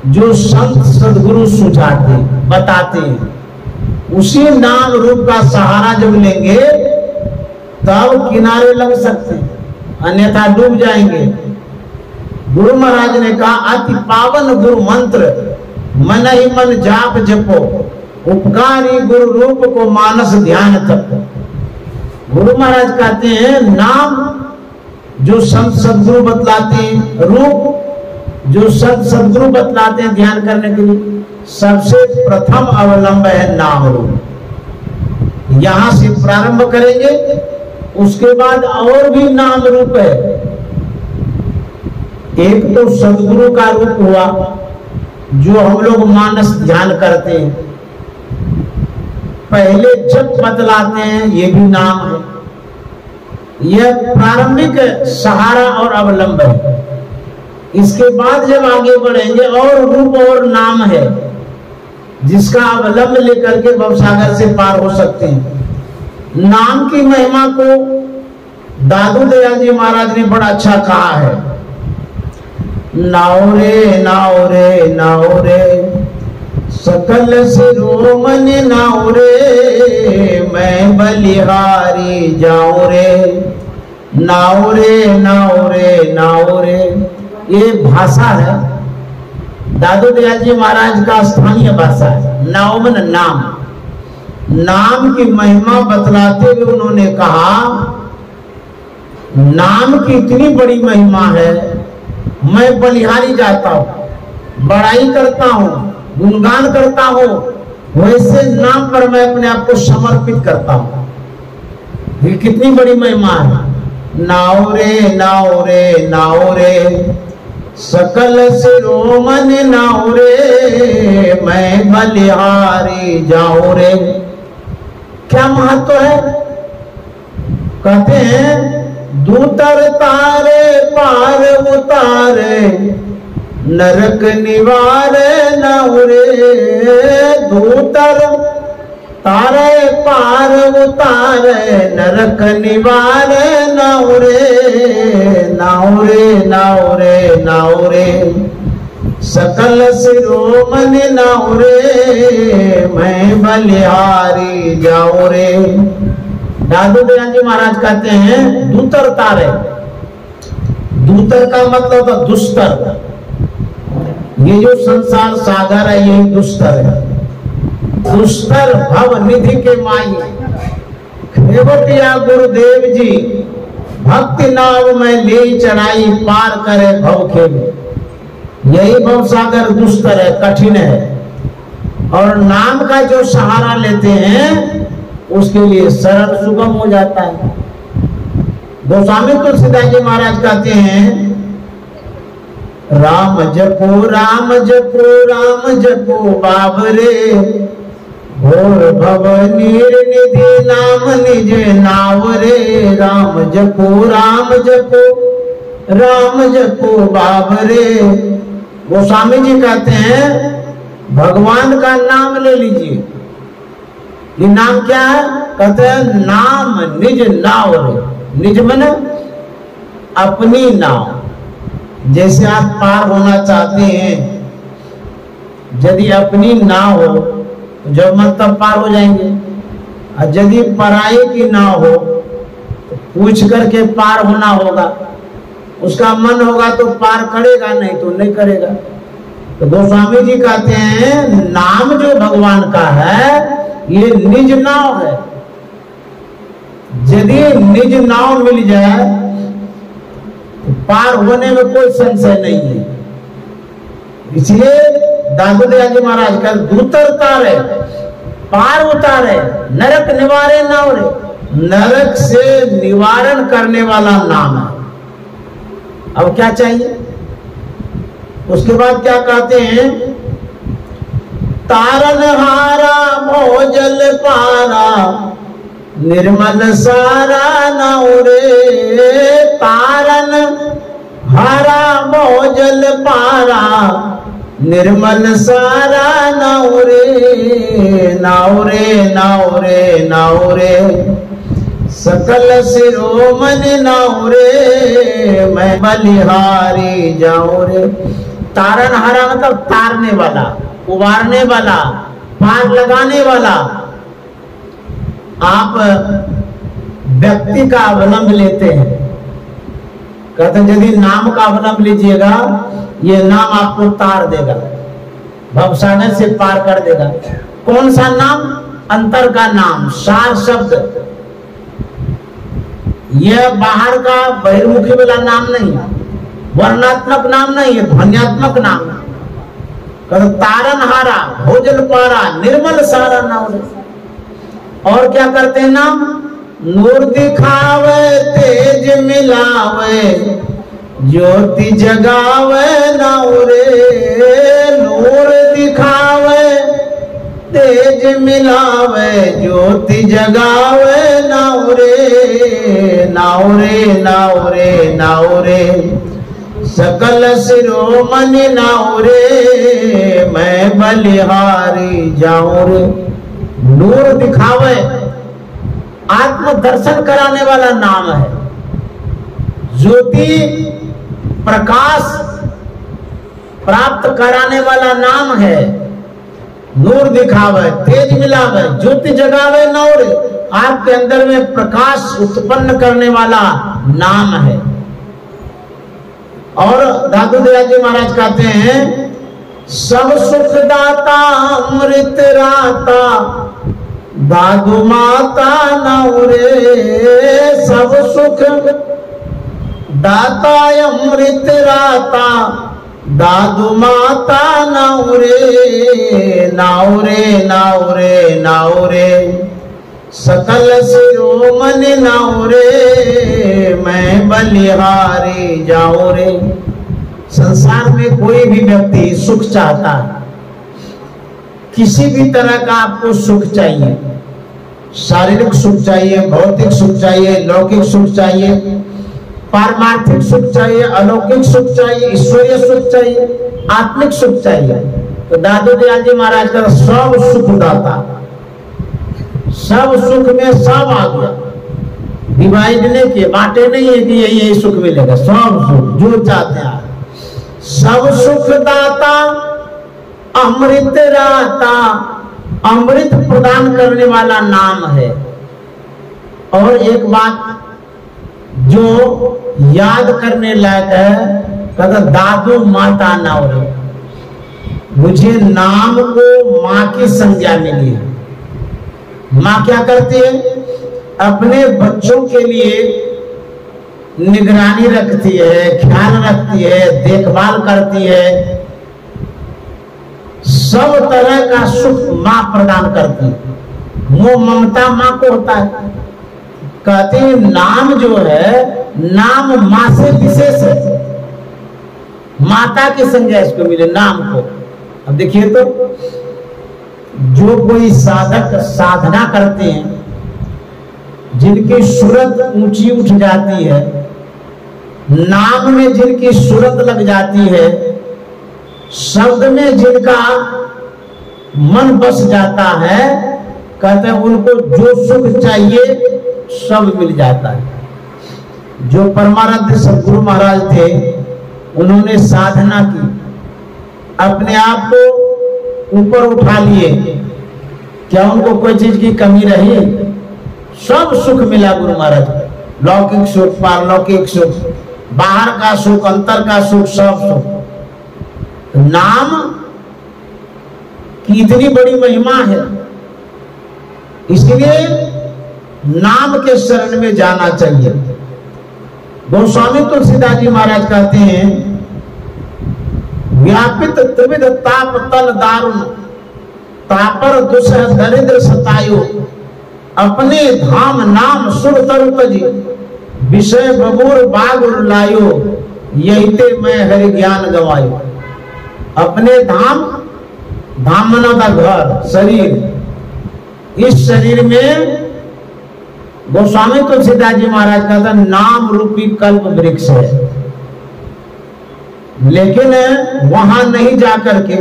जो संत सदगुरु सुझाते बताते हैं, उसी नाम रूप का सहारा जब लेंगे तब किनारे लग सकते हैं, अन्यथा डूब जाएंगे। गुरु महाराज ने कहा, अति पावन गुरु मंत्र मन ही मन जाप जपो, उपकारी गुरु रूप को मानस ध्यान तपो। गुरु महाराज कहते हैं नाम जो संत सदगुरु बतलाते हैं, रूप जो संत सदगुरु बतलाते हैं ध्यान करने के लिए, सबसे प्रथम अवलंब है नाम रूप। यहां से प्रारंभ करेंगे, उसके बाद और भी नाम रूप है। एक तो सदगुरु का रूप हुआ जो हम लोग मानस ध्यान करते हैं, पहले जब बतलाते हैं, ये भी नाम है। यह प्रारंभिक सहारा और अवलंब है। इसके बाद जब आगे बढ़ेंगे और रूप और नाम है जिसका अवलंब लेकर के भवसागर से पार हो सकते हैं। नाम की महिमा को दादू दयाल जी महाराज ने बड़ा अच्छा कहा है। नाओ रे नाओ रे नाओ रे सकल शिरोमण नाओ रे, मैं बलिहारी जाऊं रे। नाओ रे नाओ रे नाओ रे, ये भाषा है दादू दयाल जी महाराज का स्थानीय भाषा है। नाओ मन नाम, नाम की महिमा बतलाते हुए उन्होंने कहा, नाम की इतनी बड़ी महिमा है, मैं बलिहारी जाता हूं, बड़ाई करता हूं, गुणगान करता हूं, वैसे नाम पर मैं अपने आप को समर्पित करता हूं। ये कितनी बड़ी महिमा है। नाओ रे नाओ रे नाओ रे सकल शिरोमण नाओ रे, मैं बलिहारी जाऊं रे। क्या महत्व है? कहते हैं दूतर तारे पार उतारे, नरक निवारे नाओ रे। दूतर तारे पार उतारे, नरक निवारे नाओ रे। नाओ रे नाओ रे नाओ रे सकल शिरोमण नाओ रे, मैं बलिहारी जाऊं रे। दादू दयाल जी महाराज कहते हैं दूतर तारे, दूतर का मतलब था दुस्तर। ये जो संसार सागर है ये दुस्तर है। दुस्तर भव निधि के माई, खेवटिया गुरुदेव जी भक्ति नाव में ले चढ़ाई, पार करे भव खेल। यही भव सागर दुस्तर है, कठिन है। और नाम का जो सहारा लेते हैं उसके लिए सरल सुगम हो जाता है। गोस्वामी तुलसीदास जी महाराज कहते हैं, राम जपो राम जपो राम जपो बाबरे, घोर भव नीर निधि नाम निज नाव रे। राम जपो राम जपो बाबरे। गोस्वामी जी कहते हैं भगवान का नाम ले लीजिए। ये नाम क्या है? कहते हैं नाम निज नाव रे। निज माने अपनी नाव। जैसे आप पार होना चाहते हैं, यदि अपनी नाव हो तो जब मन तब पार हो जाएंगे, और यदि पराई की नाव हो तो पूछ करके पार होना होगा। उसका मन होगा तो पार करेगा, नहीं तो नहीं करेगा। तो गोस्वामी जी कहते हैं नाम जो भगवान का है ये निज नाव है। यदि निज नाव मिल जाए तो पार होने में कोई संशय नहीं है। इसलिए दादू दयाल जी महाराज का दूतर तारे पार उतारे, नरक निवारे नाव रे। नरक से निवारण करने वाला नाम है। अब क्या चाहिए? उसके बाद क्या कहते हैं, तारन हारा भोजल पारा, निर्मल सारा नाव रे। तारन हारा भोजल पारा, निर्मल सारा नाव रे नाव रे नाव रे नाव रे, सकल शिरोमणि नाव रे, मैं बलिहारी जाऊं रे। तारनहारा मतलब तारने वाला, उबारने वाला, पार लगाने वाला। आप व्यक्ति का अवलंब लेते हैं, कहते हैं यदि नाम का अवलंब लीजिएगा, ये नाम आपको तार देगा, भवसागर से पार कर देगा। कौन सा नाम? अंतर का नाम, सार शब्द। यह बाहर का बहिर्मुखी वाला नाम नहीं है, वर्णात्मक नाम नहीं है, ध्वन्यात्मक नाम है। तारनहारा, भोजन पारा, निर्मल सारा नाम। और क्या करते हैं नाम? नूर दिखावे, तेज मिलावे, ज्योति जगावे नाव रे। नूर दिखावे, तेज मिलावे, ज्योति जगावे नाव रे, नाव रे नाव रे नाव रे, सकल शिरोमणि नाव रे, मैं बलिहारी जाऊं रे। नूर दिखावे, आत्म दर्शन कराने वाला नाम है। ज्योति, प्रकाश प्राप्त कराने वाला नाम है। नूर दिखावे, तेज मिलावे, ज्योति जगावे नाव रे, आपके अंदर में प्रकाश उत्पन्न करने वाला नाम है। और दादू दयाल जी महाराज कहते हैं, सब सुख दाता अमृत राता, दादू माता नाव रे। सब सुख दाता अमृत राता, दादू माता नाव रे, नाव रे नाव रे नाव रे, सकल शिरोमणि नाव रे, मैं बलिहारी जाऊं रे। संसार में कोई भी व्यक्ति सुख चाहता है, किसी भी तरह का आपको सुख चाहिए, शारीरिक सुख चाहिए, भौतिक सुख चाहिए, लौकिक सुख चाहिए, पारमार्थिक सुख चाहिए, अलौकिक सुख चाहिए, ईश्वरीय सुख चाहिए, आत्मिक सुख चाहिए। तो दादू दयाल जी महाराज का सब सुख दाता, सब सुख में सब आ गया, डिवाइड नहीं किए, बांटे नहीं है कि यही सुख मिलेगा। सब सुख जो चाहते हैं, सब सुख दाता अमृत राता, अमृत प्रदान करने वाला नाम है। और एक बात जो याद करने लायक है, कहता दादू माता नाव रे। मुझे नाम को माँ की संज्ञा मिली है। माँ क्या करती है? अपने बच्चों के लिए निगरानी रखती है, ख्याल रखती है, देखभाल करती है, सब तरह का सुख माँ प्रदान करती है। मोह ममता माँ को होता है। कहते हैं नाम जो है, नाम माँ से विशेष है, माता की संज्ञा इसको मिले नाम को। अब देखिए तो जो कोई साधक साधना करते हैं, जिनकी सूरत ऊंची उठ जाती है, नाम में जिनकी सूरत लग जाती है, शब्द में जिनका मन बस जाता है, कहते हैं उनको जो सुख चाहिए सब मिल जाता है। जो परमाराध्य सदगुरु महाराज थे, उन्होंने साधना की, अपने आप को ऊपर उठा लिए, क्या उनको कोई चीज की कमी रही? सब सुख मिला गुरु महाराज को, लौकिक सुख, पारलौकिक सुख, बाहर का सुख, अंतर का सुख, सब सुख। नाम की इतनी बड़ी महिमा है, इसलिए नाम के शरण में जाना चाहिए। गोस्वामी तुलसीदास जी महाराज कहते हैं, व्यापित त्रिविध ताप तल दारुण, तापर दुसह दरिद्र सतायो, अपने धाम नाम सुर तरु तजी, विषय बबूर बाग लायो, यही ते मैं हरि ज्ञान गवायो। अपने धाम, धाम मना का घर, शरीर, इस शरीर में गोस्वामी तुलसीदास जी महाराज का नाम रूपी कल्प वृक्ष है। लेकिन वहां नहीं जाकर के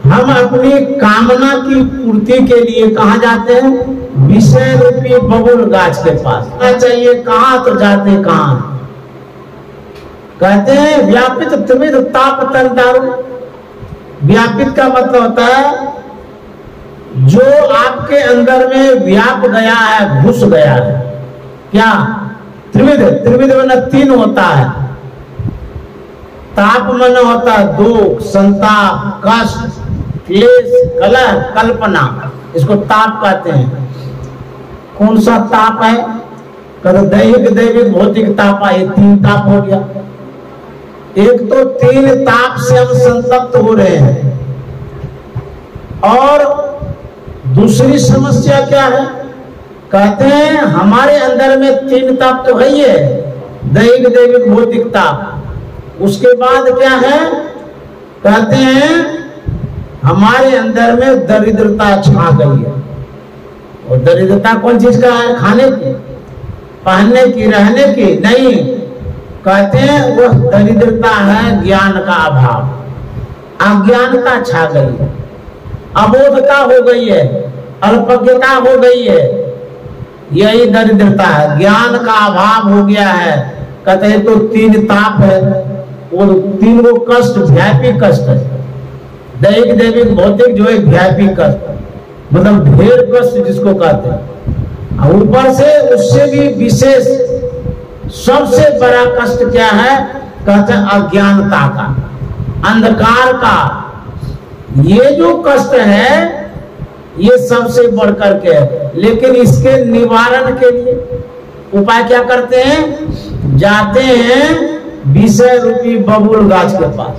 हम अपनी कामना की पूर्ति के लिए कहा जाते हैं? विषय रूपी बबुल गाछ के पास चाहिए। कहां तो जाते कहां? कहते हैं व्यापित त्रिविध ताप तन दारू। व्यापित का मतलब होता है जो आपके अंदर में व्याप गया है, घुस गया है। क्या? त्रिविध। त्रिविध मन तीन होता है। ताप मन होता है दुख, संताप, कष्ट, क्लेश, कलह, कल्पना। इसको ताप कहते हैं। कौन सा ताप है? कहते दैहिक, दैविक, भौतिक ताप है। तीन ताप हो गया। एक तो तीन ताप से हम संतप्त हो रहे हैं। और दूसरी समस्या क्या है? कहते हैं हमारे अंदर में तीन ताप तो है ही है, दैहिक, दैविक, भौतिक ताप। उसके बाद क्या है? कहते हैं हमारे अंदर में दरिद्रता छा गई है। और दरिद्रता कौन चीज का है? खाने की, पहनने की, रहने की नहीं। कहते हैं वह दरिद्रता है ज्ञान का अभाव। अज्ञानता छा गई है, अबोधता हो गई है, अल्पज्ञता हो गई है। यही दरिद्रता है, ज्ञान का अभाव हो गया है। कहते हैं तो तीन ताप है। वो तीन वो कष्ट व्यापी कष्ट है। दैहिक, दैविक, भौतिक जो है व्यापी कष्ट, मतलब ढेर कष्ट जिसको कहते हैं। ऊपर से उससे भी विशेष सबसे बड़ा कष्ट क्या है? कहते हैं अज्ञानता का, अंधकार का। ये जो कष्ट है ये सबसे बढ़कर के है। लेकिन इसके निवारण के लिए उपाय क्या करते हैं? जाते हैं विषय रूपी बबुल गाछ के पास।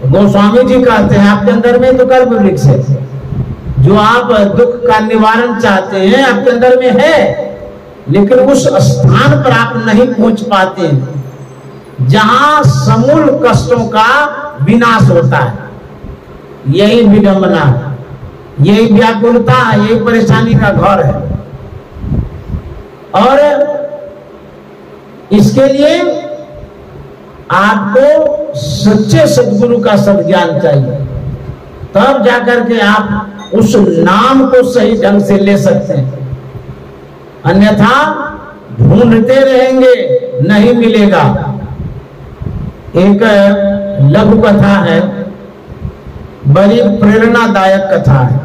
गोस्वामी जी कहते हैं आपके अंदर में तो कर्म वृक्ष है, जो आप दुख का निवारण चाहते हैं आपके अंदर में है, लेकिन उस स्थान पर आप नहीं पहुंच पाते जहां समूल कष्टों का विनाश होता है। यही विडंबना है, यही व्याकुलता है, यही परेशानी का घर है। और इसके लिए आपको सच्चे सद्गुरु का सद्ज्ञान चाहिए, तब जाकर के आप उस नाम को सही ढंग से ले सकते हैं। अन्यथा ढूंढते रहेंगे, नहीं मिलेगा। एक लघु कथा है, बड़ी प्रेरणादायक कथा है।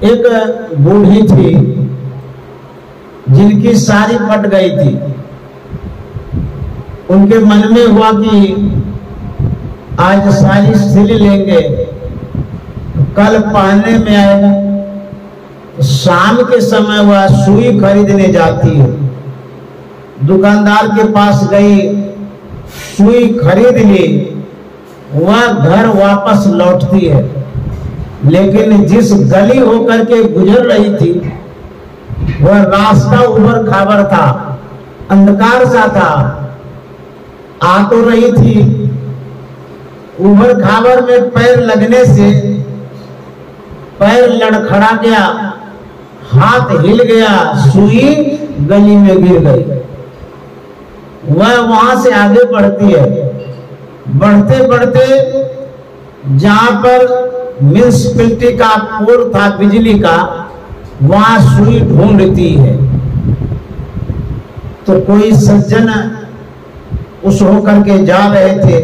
एक बूढ़ी थी जिनकी साड़ी फट गई थी। उनके मन में हुआ कि आज साड़ी सिल लेंगे तो कल पहनने में आएगा। तो शाम के समय वह सुई खरीदने जाती है। दुकानदार के पास गई, सुई खरीद ली, वह घर वापस लौटती है। लेकिन जिस गली होकर के गुजर रही थी वह रास्ता उबड़ खाबड़ था, अंधकार सा था। आ तो रही थी, उबड़ खाबड़ में पैर लगने से पैर लड़खड़ा गया, हाथ हिल गया, सुई गली में गिर गई। वह वहां से आगे बढ़ती है। बढ़ते बढ़ते जहां पर म्यूनिसिपैलिटी का पोल था बिजली का, वहां सुई ढूंढती है। तो कोई सज्जन उस होकर के जा रहे थे,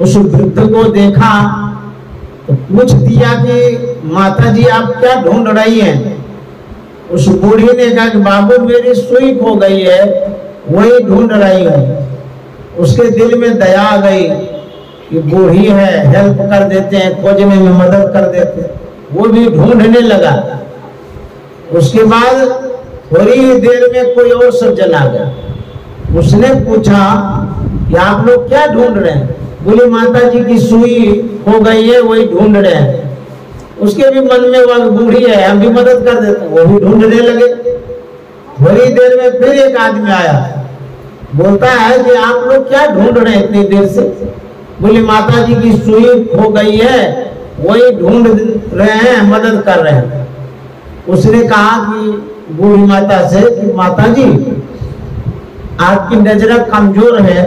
उस वृद्ध को देखा तो पूछ दिया कि माता जी आप क्या ढूंढ रही हैं? उस बूढ़ी ने कहा कि बाबू मेरी सुई खो गई है, वही ढूंढ रही हूँ। उसके दिल में दया आ गई कि बूढ़ी है, हेल्प कर देते हैं, खोजने में मदद कर देते हैं। वो भी ढूंढने लगा। उसके बाद थोड़ी ही देर में कोई और सज्जन आ गया। उसने पूछा कि आप लोग क्या ढूंढ रहे हैं? बोले माता जी की सुई हो गई है, वही ढूंढ रहे हैं। उसके भी मन में वह बूढ़ी है, हम भी मदद कर देते हैं। वो भी ढूंढने लगे। थोड़ी देर में फिर एक आदमी आया, बोलता है कि आप लोग क्या ढूंढ रहे हैं इतनी देर से? बोले माता जी की सुई हो गई है, वही ढूंढ रहे हैं, मदद कर रहे हैं। उसने कहा कि बूढ़ी माता से कि माता जी आपकी नजर कमजोर है,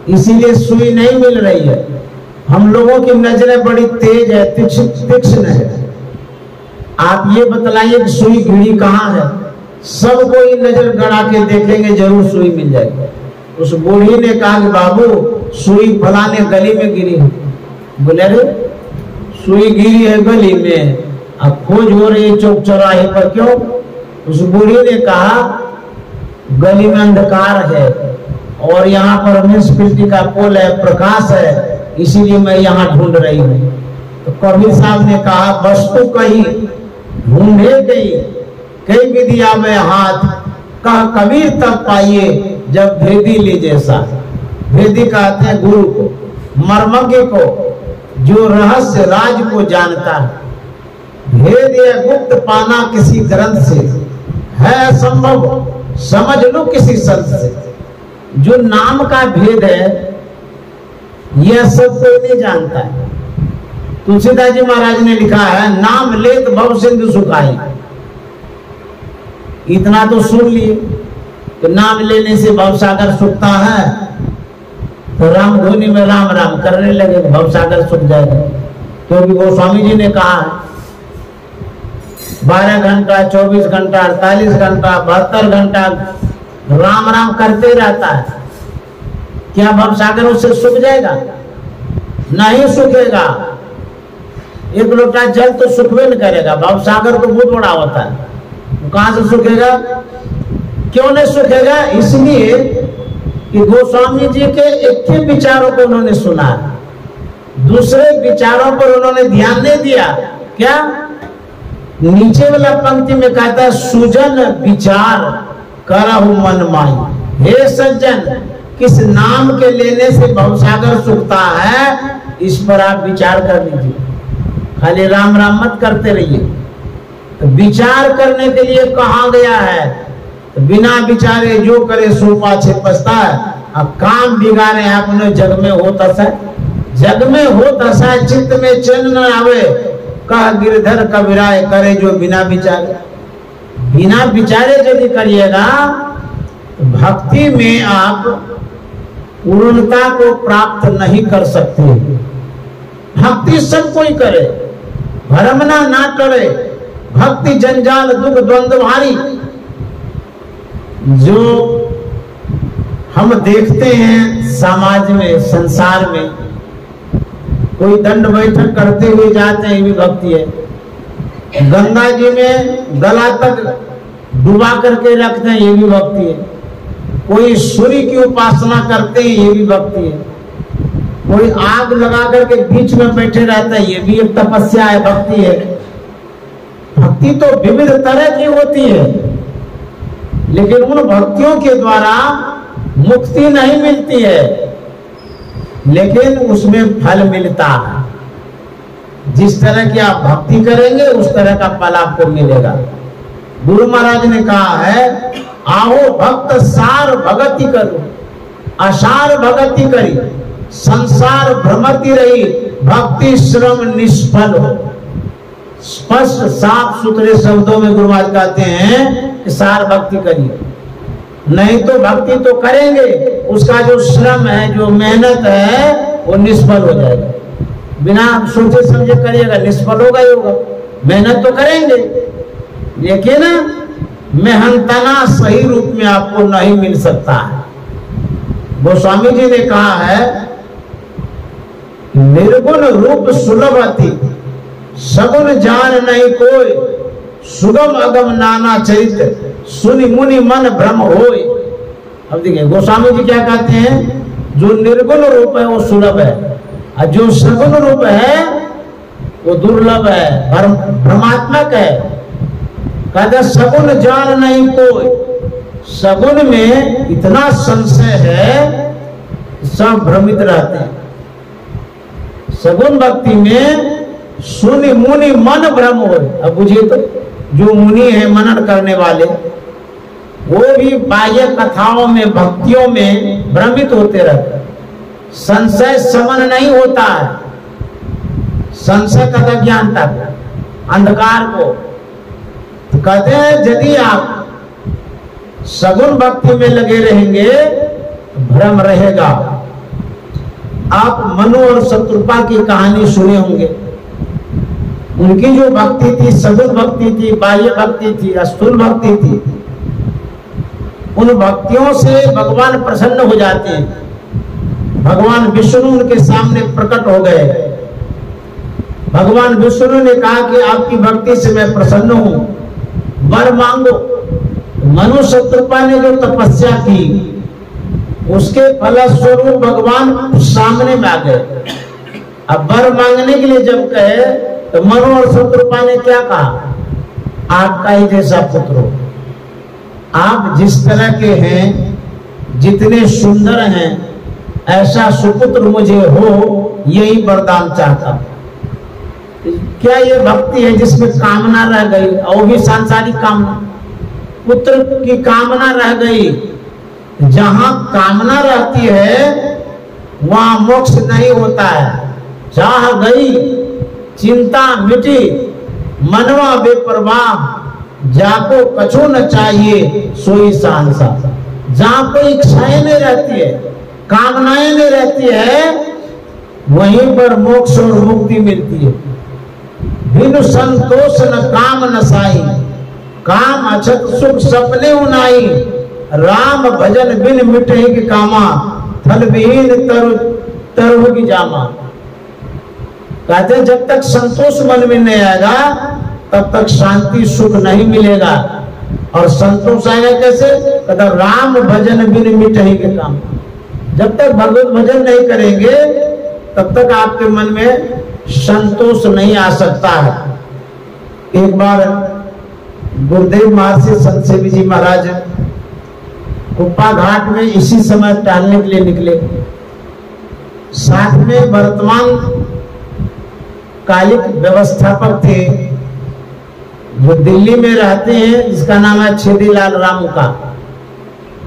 इसीलिए सुई नहीं मिल रही है। हम लोगों की नजरें बड़ी तेज है, तीक्ष्ण है। आप ये बतलाइए कि सुई गिरी कहाँ है? सब कोई नजर गड़ा के देखेंगे, जरूर सुई मिल जाएगी। उस बूढ़ी ने कहा कि बाबू सुई फलाने गली में गिरी है। बोले अरे सुई गिरी है गली में, अब खोज हो रही है चौक चौराहे पर, क्यों? उस बूढ़ी ने कहा गली में अंधकार है और यहाँ पर म्यूनिसिपैलिटी का पोल है, प्रकाश है, इसीलिए मैं यहाँ ढूंढ रही हूँ। तो कबीर साहब ने कहा वस्तु कहीं ढूंढे गई, कई विधि आवे हाथ, कहा कबीर तब पाइए जब भेदी ले जैसा। भेदी कहते हैं गुरु को, मर्मज्ञ को, जो रहस्य राज को जानता है। भेद या गुप्त पाना किसी ग्रंथ से है असंभव, समझ लो किसी संत से। जो नाम का भेद है यह सब कोई नहीं जानता है। तुलसीदास जी महाराज ने लिखा है नाम लेत भव सिंधु सुखाई। इतना तो सुन लिए तो नाम लेने से भवसागर सूखता है, तो राम धुनी में राम राम करने लगे तो भवसागर सूख जाएगा। क्योंकि गोस्वामी जी ने कहा है 12 घंटा 24 घंटा 48 घंटा 72 घंटा राम राम करते रहता है, क्या भवसागर उससे सूख जाएगा? नहीं सूखेगा। एक लोटा जल तो सूखवे न करेगा, भवसागर तो बहुत बड़ा होता है, कहां से सूखेगा? क्यों नहीं सूखेगा? इसलिए कि गोस्वामी जी के एक ही विचारों को उन्होंने सुना, दूसरे विचारों पर उन्होंने ध्यान नहीं दिया। क्या नीचे वाला पंक्ति में कहता है सुजन विचार करहु मन माई। हे सज्जन, किस नाम के लेने से भवसागर सूखता है, इस पर आप विचार कर लीजिए। खाली राम राम मत करते रहिए। तो विचार करने के लिए कहा गया है, तो बिना विचारे जो करे सो पाछे पछताए। अब काम बिगाड़े अपने जग में हो तसा, जग में हो तसा, चित्त में चैन न आवे, कह गिरधर कबीराय करे जो बिना विचारे। बिना विचारे यदि करिएगा तो भक्ति में आप पूर्णता को प्राप्त नहीं कर सकते। भक्ति सब कोई करे, भरमना ना करे, भक्ति जंजाल दुख द्वंद्व भारी। जो हम देखते हैं समाज में, संसार में, कोई दंड बैठक करते हुए जाते हैं, ये भी भक्ति है। गंगा जी में गला तक डुबा करके रखते हैं, ये भी भक्ति है। कोई सूर्य की उपासना करते हैं, ये भी भक्ति है। कोई आग लगा करके बीच में बैठे रहता है, ये भी एक तपस्या है, भक्ति है। भक्ति तो विविध तरह की होती है, लेकिन उन भक्तियों के द्वारा मुक्ति नहीं मिलती है, लेकिन उसमें फल मिलता है। जिस तरह की आप भक्ति करेंगे उस तरह का फल आपको मिलेगा। गुरु महाराज ने कहा है आओ भक्त सार भगति करो, असार भगति करी, संसार भ्रमति रही, भक्ति श्रम निष्फल हो। स्पष्ट साफ सुथरे शब्दों में गुरु महाराज कहते हैं कि सार भक्ति करिए, नहीं तो भक्ति तो करेंगे, उसका जो श्रम है, जो मेहनत है, वो निष्फल हो जाएगा। बिना सोचे समझे करिएगा, निष्फल होगा ही होगा। मेहनत तो करेंगे, लेकिन मेहनतना सही रूप में आपको नहीं मिल सकता है। गोस्वामी जी ने कहा है निर्गुण रूप सुलभ अति, सगुन जान नहीं कोई, सुगम अगम नाना चरित्र, सुनि मुनि मन भ्रम होय। अब देखिए गोस्वामी जी क्या कहते हैं, जो निर्गुण रूप है वो सुलभ है, और जो सगुण रूप है वो दुर्लभ है, भ्रमात्मक है। कहते सगुन जान नहीं कोई, सगुन में इतना संशय है, सब भ्रमित रहते हैं। सगुन भक्ति में सुनि मुनि मन भ्रम हो। अब बुझिए तो जो मुनि है मनन करने वाले, वो भी बाह्य कथाओं में, भक्तियों में भ्रमित होते रहते। संशय समन नहीं होता है, संशय का ज्ञानता अंधकार को। तो कहते हैं यदि आप सगुण भक्ति में लगे रहेंगे भ्रम रहेगा, आप मनु और शत्रुपा की कहानी सुने होंगे। उनकी जो भक्ति थी, सगुण भक्ति थी, बाह्य भक्ति थी, स्थूल भक्ति थी। उन भक्तियों से भगवान प्रसन्न हो जाते हैं। भगवान विष्णु उनके सामने प्रकट हो गए। भगवान विष्णु ने कहा कि आपकी भक्ति से मैं प्रसन्न हूं, वर मांगो। मनु शत्रुपा ने जो तपस्या की उसके फलस्वरूप भगवान सामने में आ गए। अब वर मांगने के लिए जब कहे तो मनु और शत्रुपा ने क्या कहा, आपका ही जैसा पुत्र हो, आप जिस तरह के हैं, जितने सुंदर हैं, ऐसा सुपुत्र मुझे हो, यही वरदान चाहता हूं। क्या ये भक्ति है जिसमें कामना रह गई, और भी सांसारिक कामना, पुत्र की कामना रह गई। जहां कामना रहती है वहां मोक्ष नहीं होता है। चाह गई चिंता मिटी, मनवा बेपरवाह, जाको कछु न चाहिए सोई सांसा। जहां कोई इच्छाएं नहीं रहती है, कामनाएं नहीं रहती है, वहीं पर मोक्ष और मुक्ति मिलती है। बिनु संतोष न काम न साई, काम अछत सुख सपने उनाई। राम भजन बिन मिटे की कामा, थल विहीन तरु की जामा। कहते जब तक संतोष मन में नहीं आएगा तब तक शांति सुख नहीं मिलेगा। और संतोष आएगा कैसे, कहता राम भजन बिन मिटे के काम। जब तक भगवत भजन नहीं करेंगे तब तक आपके मन में संतोष नहीं आ सकता है। एक बार गुरुदेव महर्षि संत सेवी जी महाराज कुप्पा घाट में इसी समय टहलने के लिए निकले। साथ में वर्तमान कालिक व्यवस्थापक थे जो दिल्ली में रहते हैं, जिसका नाम है छेदीलाल रामू का।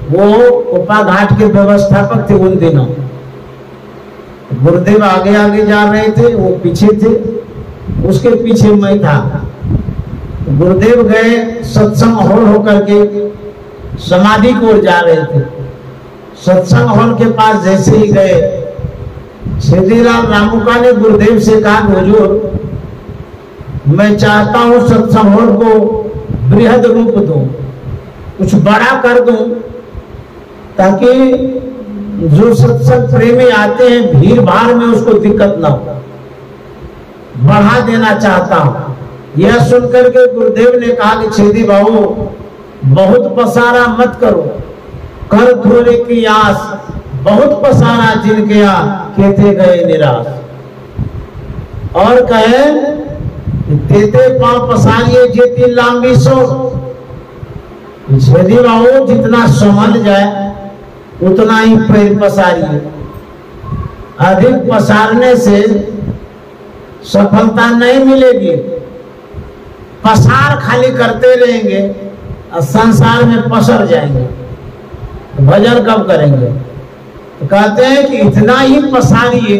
वो कुप्पा घाट के व्यवस्थापक थे उन दिनों। गुरुदेव आगे आगे जा रहे थे, वो पीछे थे, उसके पीछे मैं था। गुरुदेव गए सत्संग हॉल होकर के समाधि की ओर जा रहे थे। सत्संग हॉल के पास जैसे ही गए, छेदीलाल रामुका ने गुरुदेव से कहा, हुजूर मैं चाहता हूं सत्संग हॉल को बृहद रूप दूं, कुछ बड़ा कर दूं, ताकि जो सत्संग प्रेमी आते हैं भीड़ भाड़ में उसको दिक्कत ना हो, बढ़ा देना चाहता हूं। यह सुनकर के गुरुदेव ने कहा कि छेदी बाबू बहुत पसारा मत करो, कर थोड़े की आस, बहुत पसारा जिनके यहाँ कहते गए निराश। और कहे देते पांव पसारिए जेती लांबी सो। छेदी बाबू जितना संभल जाए उतना ही पैर पसारिए। अधिक पसारने से सफलता नहीं मिलेगी। पसार खाली करते रहेंगे और संसार में पसर जाएंगे, तो भजन कब करेंगे। तो कहते हैं कि इतना ही पसारिए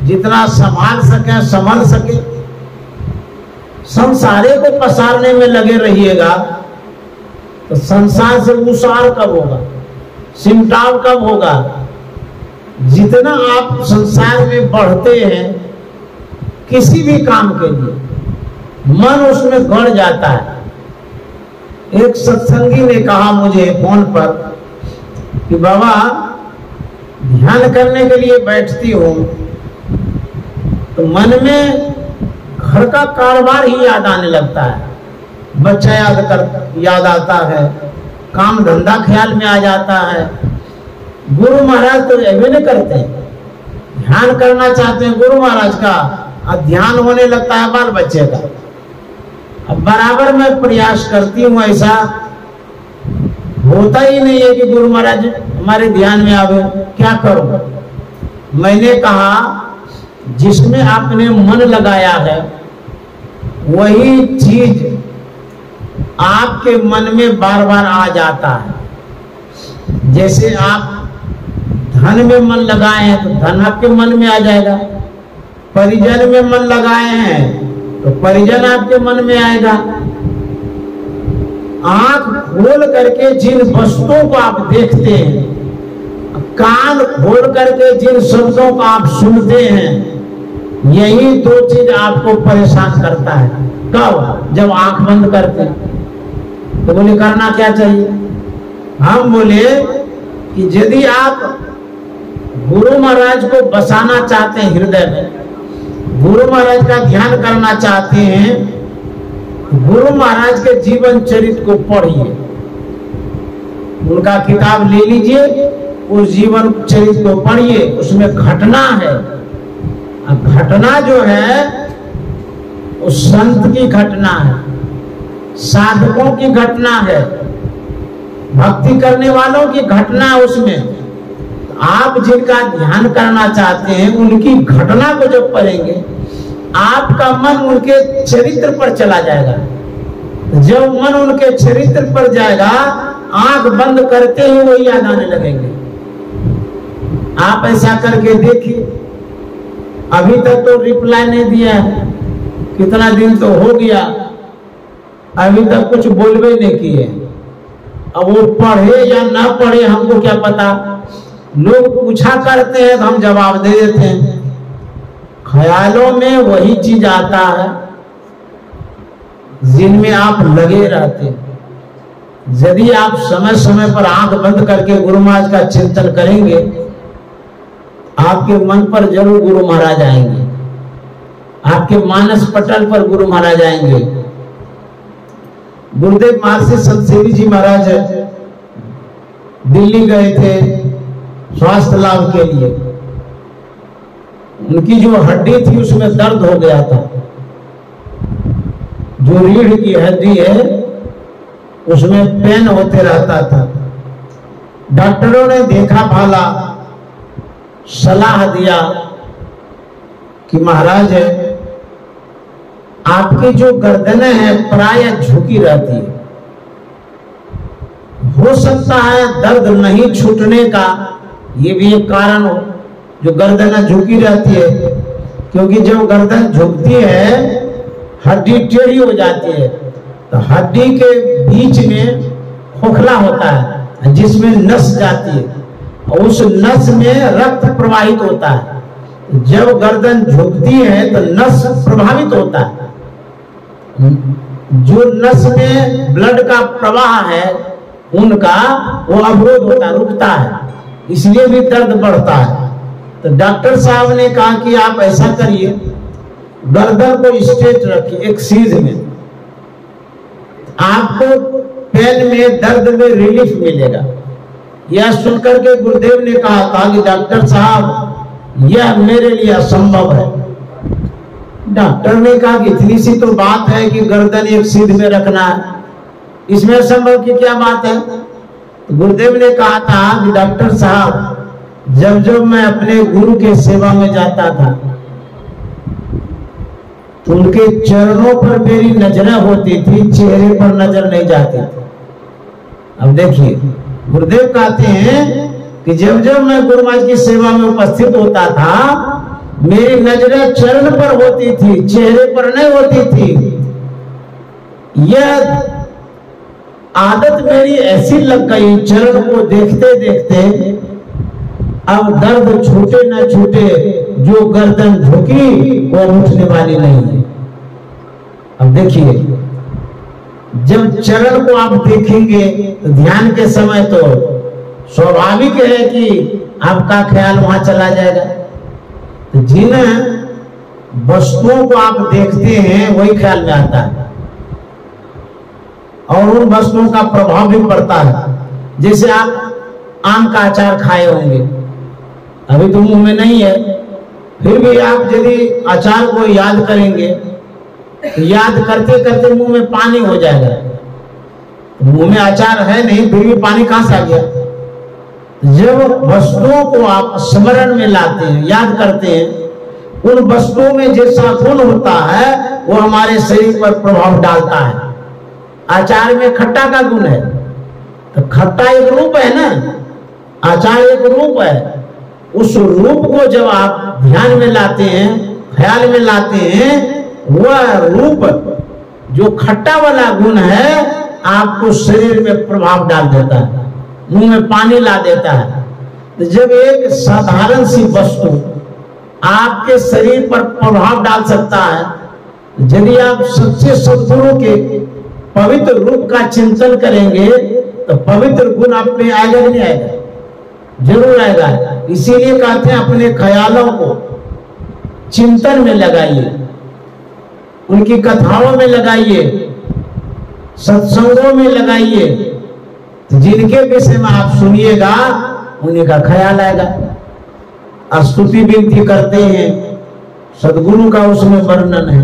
जितना संभाल सके, संभल सके। संसारे को पसारने में लगे रहिएगा तो संसार से उसार कब होगा, सिमटाव कब होगा। जितना आप संसार में बढ़ते हैं किसी भी काम के लिए, मन उसमें गड़ जाता है। एक सत्संगी ने कहा मुझे फोन पर कि बाबा ध्यान करने के लिए बैठती हूं तो मन में घर का कारोबार ही याद आने लगता है, बच्चा याद आता है, काम धंधा ख्याल में आ जाता है। गुरु महाराज तो ऐसे नहीं करते, ध्यान करना चाहते हैं गुरु महाराज का, अब ध्यान होने लगता है बाल बच्चे का। अब बराबर मैं प्रयास करती हूँ, ऐसा होता ही नहीं है कि गुरु महाराज हमारे ध्यान में आवे। क्या करूं? मैंने कहा जिसमें आपने मन लगाया है वही चीज आपके मन में बार बार आ जाता है। जैसे आप धन में मन लगाए हैं तो धन आपके मन में आ जाएगा, परिजन में मन लगाए हैं तो परिजन आपके मन में आएगा। आंख खोल करके जिन वस्तुओं को आप देखते हैं, कान खोल करके जिन शब्दों को आप सुनते हैं, यही दो चीज आपको परेशान करता है। कब? जब आंख बंद करते हैं। तो बोले करना क्या चाहिए? हम बोले कि यदि आप गुरु महाराज को बसाना चाहते हैं हृदय में, गुरु महाराज का ध्यान करना चाहते हैं, गुरु महाराज के जीवन चरित्र को पढ़िए, उनका किताब ले लीजिए, उस जीवन चरित्र को पढ़िए। उसमें घटना है, घटना जो है उस संत की घटना है, साधकों की घटना है, भक्ति करने वालों की घटना है। उसमें आप जिनका ध्यान करना चाहते हैं उनकी घटना को जब पढ़ेंगे, आपका मन उनके चरित्र पर चला जाएगा। जब मन उनके चरित्र पर जाएगा, आंख बंद करते ही वो याद आने लगेंगे। आप ऐसा करके देखिए। अभी तक तो रिप्लाई नहीं दिया है, कितना दिन तो हो गया, अभी तक कुछ बोलवे नहीं किए। अब वो पढ़े या ना पढ़े हमको क्या पता। लोग पूछा करते हैं तो हम जवाब दे देते हैं। ख्यालों में वही चीज आता है जिनमें आप लगे रहते हैं। यदि आप समय समय पर आंख बंद करके गुरु महाराज का चिंतन करेंगे, आपके मन पर जरूर गुरु महाराज आएंगे, आपके मानस पटल पर गुरु महाराज आएंगे। गुरुदेव महर्षि संत सेवी जी महाराज दिल्ली गए थे स्वास्थ्य लाभ के लिए। उनकी जो हड्डी थी उसमें दर्द हो गया था, जो रीढ़ की हड्डी है उसमें पेन होते रहता था। डॉक्टरों ने देखा भाला, सलाह दिया कि महाराज आपकी जो गर्दनें हैं प्राय झुकी रहती है, हो सकता है दर्द नहीं छूटने का ये भी एक कारण हो जो गर्दन झुकी रहती है। क्योंकि जब गर्दन झुकती है हड्डी टेढ़ी हो जाती है, तो हड्डी के बीच में खोखला होता है जिसमें नस जाती है, और उस नस में रक्त प्रवाहित होता है। जब गर्दन झुकती है तो नस प्रभावित होता है, जो नस में ब्लड का प्रवाह है उनका वो अवरोध होता है, रुकता है, इसलिए भी दर्द बढ़ता है। तो डॉक्टर साहब ने कहा कि आप ऐसा करिए, गर्दन को स्ट्रेट रखिए एक सीध में, आपको पेन में दर्द में रिलीफ मिलेगा। यह सुनकर के गुरुदेव ने कहा था कि डॉक्टर साहब यह मेरे लिए असंभव है। डॉक्टर ने कहा कि इतनी सी तो बात है कि गर्दन एक सीध में रखना है, इसमें असंभव की क्या बात है। तो गुरुदेव ने कहा था कि डॉक्टर साहब जब जब मैं अपने गुरु के सेवा में जाता था तो उनके चरणों पर मेरी नजरें होती थी, चेहरे पर नजर नहीं जाती थी। अब देखिए गुरुदेव कहते हैं कि जब जब मैं गुरु महाराज की सेवा में उपस्थित होता था मेरी नजरें चरण पर होती थी, चेहरे पर नहीं होती थी। यह आदत मेरी ऐसी लग गई, चरण को देखते देखते अब दर्द छूटे न छूटे, जो गर्दन झुकी वो उठने वाली नहीं है। अब देखिए जब चरण को आप देखेंगे तो ध्यान के समय तो स्वाभाविक है कि आपका ख्याल वहां चला जाएगा। तो जिन वस्तुओं को आप देखते हैं वही ख्याल में आता है और उन वस्तुओं का प्रभाव भी पड़ता है। जैसे आप आम का अचार खाए होंगे, अभी तो मुंह में नहीं है, फिर भी आप यदि अचार को याद करेंगे तो याद करते करते मुंह में पानी हो जाएगा। मुंह में अचार है नहीं फिर भी पानी कहां से आ गया। जब वस्तुओं को आप स्मरण में लाते हैं, याद करते हैं, उन वस्तुओं में जैसा गुण होता है वो हमारे शरीर पर प्रभाव डालता है। अचार में खट्टा का गुण है तो खट्टा एक रूप है ना, अचार एक रूप है। उस रूप को जब आप ध्यान में लाते हैं, ख्याल में लाते हैं, वह रूप जो खट्टा वाला गुण है आपको शरीर में प्रभाव डाल देता है, मुंह में पानी ला देता है। तो जब एक साधारण सी वस्तु आपके शरीर पर प्रभाव डाल सकता है, यदि आप सच्चे सद्गुरु के पवित्र रूप का चिंतन करेंगे तो पवित्र गुण आप में आएगा कि नहीं आएगा? जरूर आएगा। इसीलिए कहते हैं अपने ख्यालों को चिंतन में लगाइए, उनकी कथाओं में लगाइए, सत्संगों में लगाइए। जिनके विषय में आप सुनिएगा उन्हीं का ख्याल आएगा। स्तुति विनती करते हैं, सदगुरु का उसमें वर्णन है।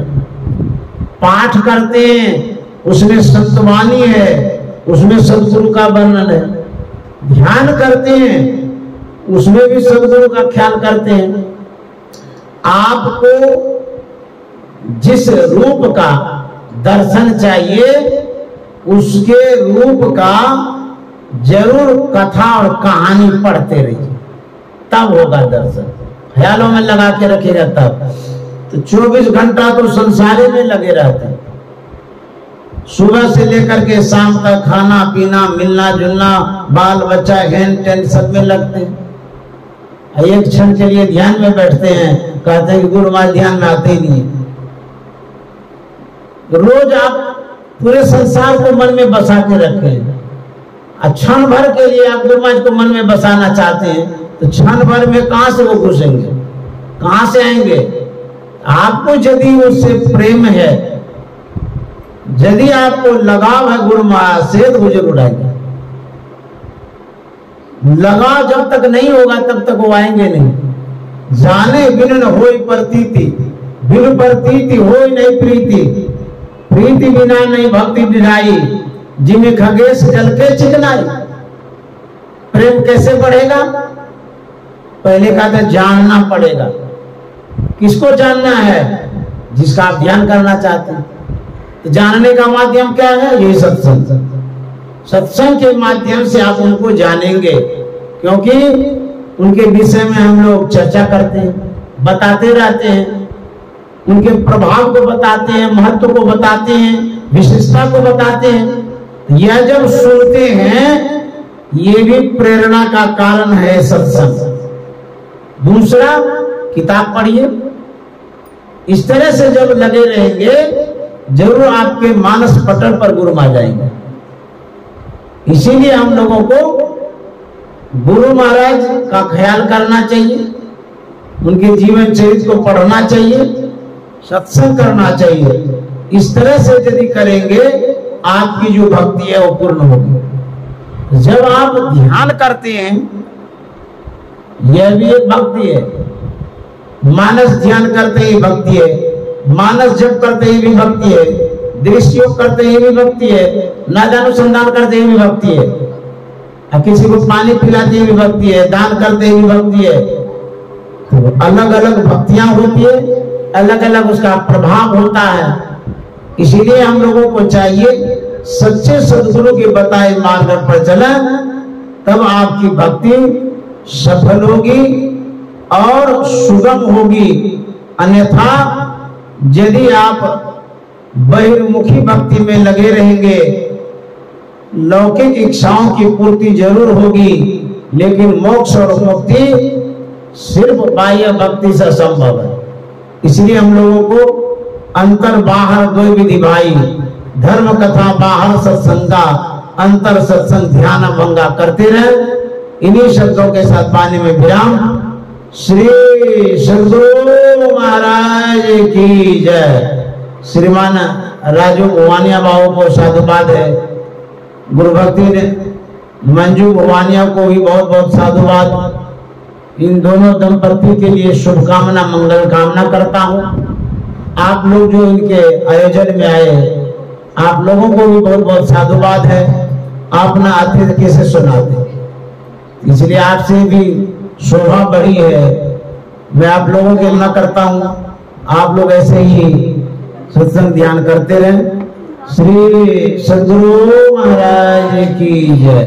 पाठ करते हैं, उसमें संतवाणी है, उसमें सदगुरु का वर्णन है। ध्यान करते हैं, उसमें भी सदगुरु का ख्याल करते हैं। आपको जिस रूप का दर्शन चाहिए उसके रूप का जरूर कथा और कहानी पढ़ते रहिए, तब होगा दर्शन। ख्यालों में लगा के रखिएगा तब। तो 24 घंटा तो संसारे में लगे रहते हैं, सुबह से लेकर के शाम तक खाना पीना, मिलना जुलना, बाल बच्चा, हेन टेन सब में लगते हैं। एक क्षण के लिए ध्यान में बैठते हैं, कहते हैं कि गुरु महाराज ध्यान में आते ही नहीं। रोज आप पूरे संसार को मन में बसा के रखें। क्षण भर के लिए आप गुरु महाराज को मन में बसाना चाहते हैं तो क्षण भर में कहां से वो घुसेंगे, कहां से आएंगे? आपको यदि उससे प्रेम है, यदि आपको लगाव है गुरु महाराज से, तो वो जरूर आएंगे। लगाव जब तक नहीं होगा तब तक वो आएंगे नहीं। जाने बिन न होई प्रतीति, बिन प्रतीति होई नहीं प्रीति, प्रीति बिना नहीं भक्ति बिनाई, जिन्हें खगेश जल के चिकनाई। प्रेम कैसे बढ़ेगा? पहले कहा था जानना पड़ेगा। किसको जानना है? जिसका आप ध्यान करना चाहते हैं। तो जानने का माध्यम क्या है? यही सत्संग। सत्संग के माध्यम से आप उनको जानेंगे, क्योंकि उनके विषय में हम लोग चर्चा करते हैं, बताते रहते हैं, उनके प्रभाव को बताते हैं, महत्व को बताते हैं, विशेषता को बताते हैं। यह जब सुनते हैं, ये भी प्रेरणा का कारण है सत्संग। दूसरा, किताब पढ़िए। इस तरह से जब लगे रहेंगे, जरूर आपके मानस पटल पर गुरु आ जाएंगे। इसीलिए हम लोगों को गुरु महाराज का ख्याल करना चाहिए, उनके जीवन चरित्र को पढ़ना चाहिए, सत्संग करना चाहिए। इस तरह से यदि करेंगे, आपकी जो भक्ति है वो पूर्ण होगी। जब आप ध्यान करते हैं, यह भी एक भक्ति है। मानस ध्यान करते ही भक्ति है, मानस जप करते ही भी भक्ति है, दृश्य योग करते ही भी भक्ति है, नादानुसंधान करते ही भी भक्ति है, किसी को पानी पिलाते ही भी भक्ति है, दान करते ही भी भक्ति है। तो अलग अलग भक्तियां होती है, अलग अलग उसका प्रभाव होता है। इसीलिए हम लोगों को चाहिए सच्चे सदगुरु के बताए मार्ग पर चलें, तब आपकी भक्ति सफल होगी और सुगम होगी। अन्यथा यदि आप बहिर्मुखी भक्ति में लगे रहेंगे, लौकिक इच्छाओं की पूर्ति जरूर होगी, लेकिन मोक्ष और मुक्ति सिर्फ बाह्य भक्ति से संभव है। इसलिए हम लोगों को अंतर बाहर दो विधि भाई, धर्म कथा बाहर सत्संगा, अंतर सत्संग ध्यान भंगा करते रहे। इन्हीं शब्दों के साथ पानी में विराम। श्री सद्गुरु महाराज की जय। श्रीमान राजू भवानिया बाबू को साधुवाद है, गुरु भक्ति ने मंजू भवानिया को भी बहुत बहुत साधुवाद। इन दोनों दंपति के लिए शुभकामना, मंगल कामना करता हूँ। आप लोग जो इनके आयोजन में आए, आप लोगों को भी बहुत बहुत साधुवाद है। अपना आतिथ्य कैसे सुनाते, इसलिए आपसे भी शोभा बढ़ी है। मैं आप लोगों के लिए करता हूँ, आप लोग ऐसे ही सत्संग ध्यान करते रहें। श्री सद्गुरु महाराज की जय।